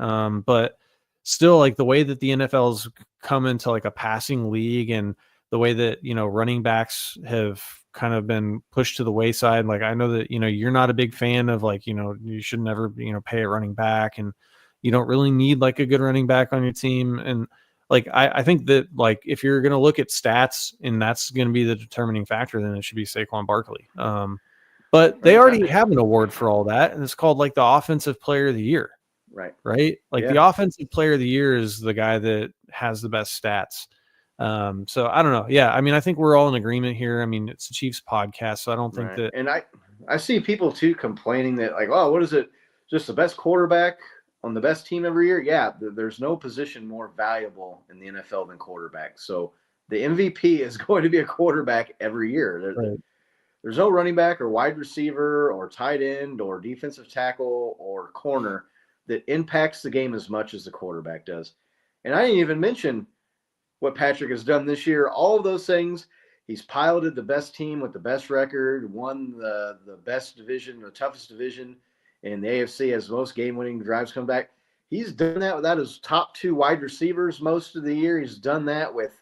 But still, like, the way that the NFL's come into, like, a passing league, and the way that, running backs have kind of been pushed to the wayside. Like, I know that, you're not a big fan of, like, you should never, pay a running back, and you don't really need, like, a good running back on your team. And, like, I think that, like, if you're going to look at stats and that's going to be the determining factor, then it should be Saquon Barkley. But they already have an award for all that, and it's called, like, the Offensive Player of the Year. Right? Like, Yeah. the Offensive Player of the Year is the guy that has the best stats. So I don't know. Yeah, I mean, I think we're all in agreement here. I mean, it's a Chiefs podcast, so I don't think that. And I see people too complaining that, like, oh, what is it? Just the best quarterback on the best team every year? Yeah, there's no position more valuable in the NFL than quarterback. So the MVP is going to be a quarterback every year. Right. There's no running back or wide receiver or tight end or defensive tackle or corner that impacts the game as much as the quarterback does. And I didn't even mention what Patrick has done this year. All of those things. He's piloted the best team with the best record, won the best division, the toughest division in the AFC, has most game-winning drives come back. He's done that without his top 2 wide receivers most of the year. He's done that with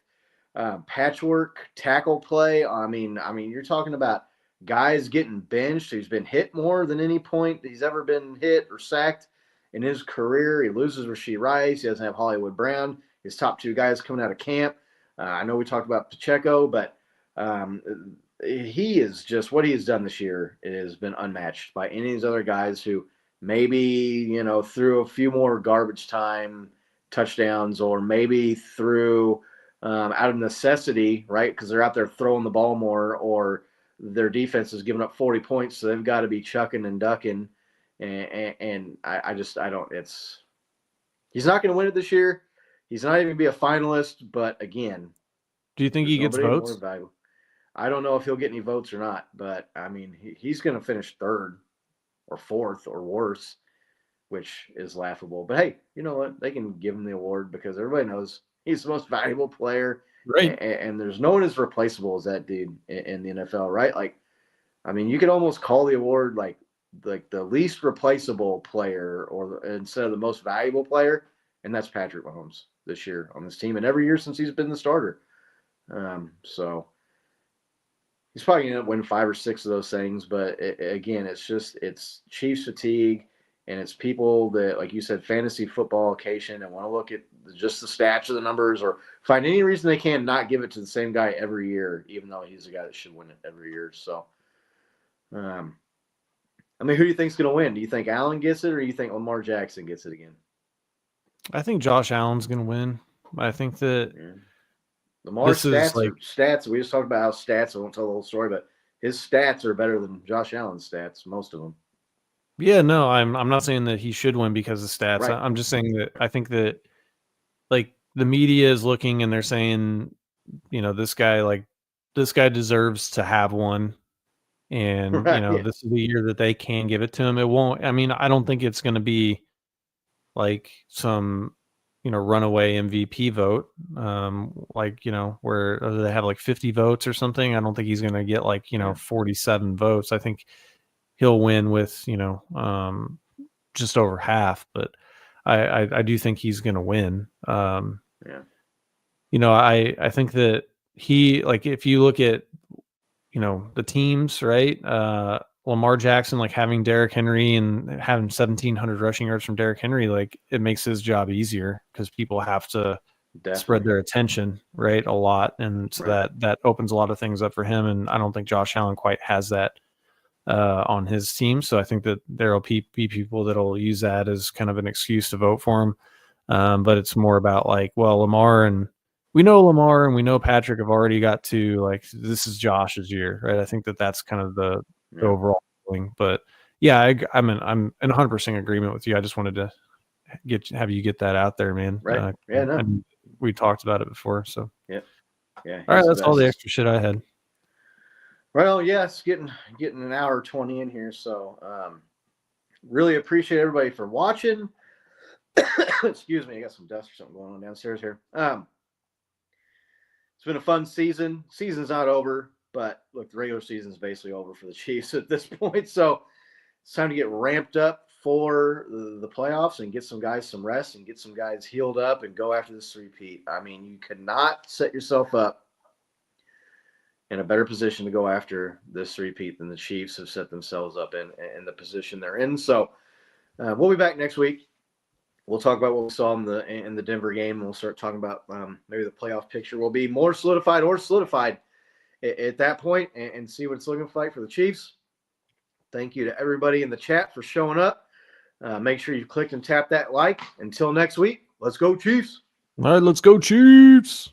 patchwork tackle play. I mean, you're talking about guys getting benched. He's been hit more than any point he's ever been hit or sacked in his career. He loses Rashee Rice. He doesn't have Hollywood Brown. His top 2 guys coming out of camp. I know we talked about Pacheco, but he is just, what he has done this year, it has been unmatched by any of these other guys who maybe, threw a few more garbage time touchdowns, or maybe threw out of necessity, right? Because they're out there throwing the ball more, or their defense is giving up 40 points, so they've got to be chucking and ducking. And I don't, he's not going to win it this year. He's not even going to be a finalist, but again, do you think he gets votes? I don't know if he'll get any votes or not, but I mean, he's going to finish 3rd or 4th or worse, which is laughable. But hey, you know what? They can give him the award because everybody knows he's the most valuable player. Right. And there's no one as replaceable as that dude in the NFL, right? Like, I mean, you could almost call the award like the least replaceable player, or instead of the most valuable player, and that's Patrick Mahomes this year on this team, and every year since he's been the starter. So he's probably going to end up winning 5 or 6 of those things. But again, it's Chiefs fatigue, and it's people that, like you said, fantasy football occasion, and want to look at just the stats or the numbers, or find any reason they can not give it to the same guy every year, even though he's the guy that should win it every year. So, I mean, who do you think's going to win? Do you think Allen gets it, or do you think Lamar Jackson gets it again? I think Josh Allen's going to win. I think that Lamar's stats. We just talked about how stats. I won't tell the whole story, but his stats are better than Josh Allen's stats, most of them. Yeah, no, I'm not saying that he should win because of stats. Right. I'm just saying that I think that, like, the media is looking and they're saying, this guy deserves to have one. And, this is the year that they can give it to him. It won't, I mean, I don't think it's going to be like some runaway MVP vote, like, where they have like 50 votes or something. I don't think he's going to get like, 47 votes. I think he'll win with, just over half, but I do think he's going to win. I think that if you look at, the teams, right? Lamar Jackson, like having Derrick Henry and having 1,700 rushing yards from Derrick Henry, like it makes his job easier because people have to spread their attention, right, a lot, and so that opens a lot of things up for him. And I don't think Josh Allen quite has that on his team, so I think that there'll be people that'll use that as kind of an excuse to vote for him. But it's more about like, well, Lamar and we know Patrick have already got to, like, this is Josh's year, right? I think that's kind of the overall feeling. But yeah, I'm in 100% agreement with you. I just wanted to have you get that out there, man. Right. No. We talked about it before, so yeah. All right, that's all the extra shit I had. Well, yes, getting an hour 20 in here, so really appreciate everybody for watching. Excuse me, I got some dust or something going on downstairs here. It's been a fun season. Season's not over, but look, the regular season's basically over for the Chiefs at this point. So it's time to get ramped up for the playoffs and get some guys some rest and get some guys healed up and go after this repeat. I mean, you could not set yourself up in a better position to go after this repeat than the Chiefs have set themselves up in the position they're in. So we'll be back next week. We'll talk about what we saw in the Denver game, and we'll start talking about maybe the playoff picture will be more solidified at that point, and see what it's looking like for the Chiefs. Thank you to everybody in the chat for showing up. Make sure you click and tap that like. Until next week, let's go Chiefs. All right, let's go Chiefs.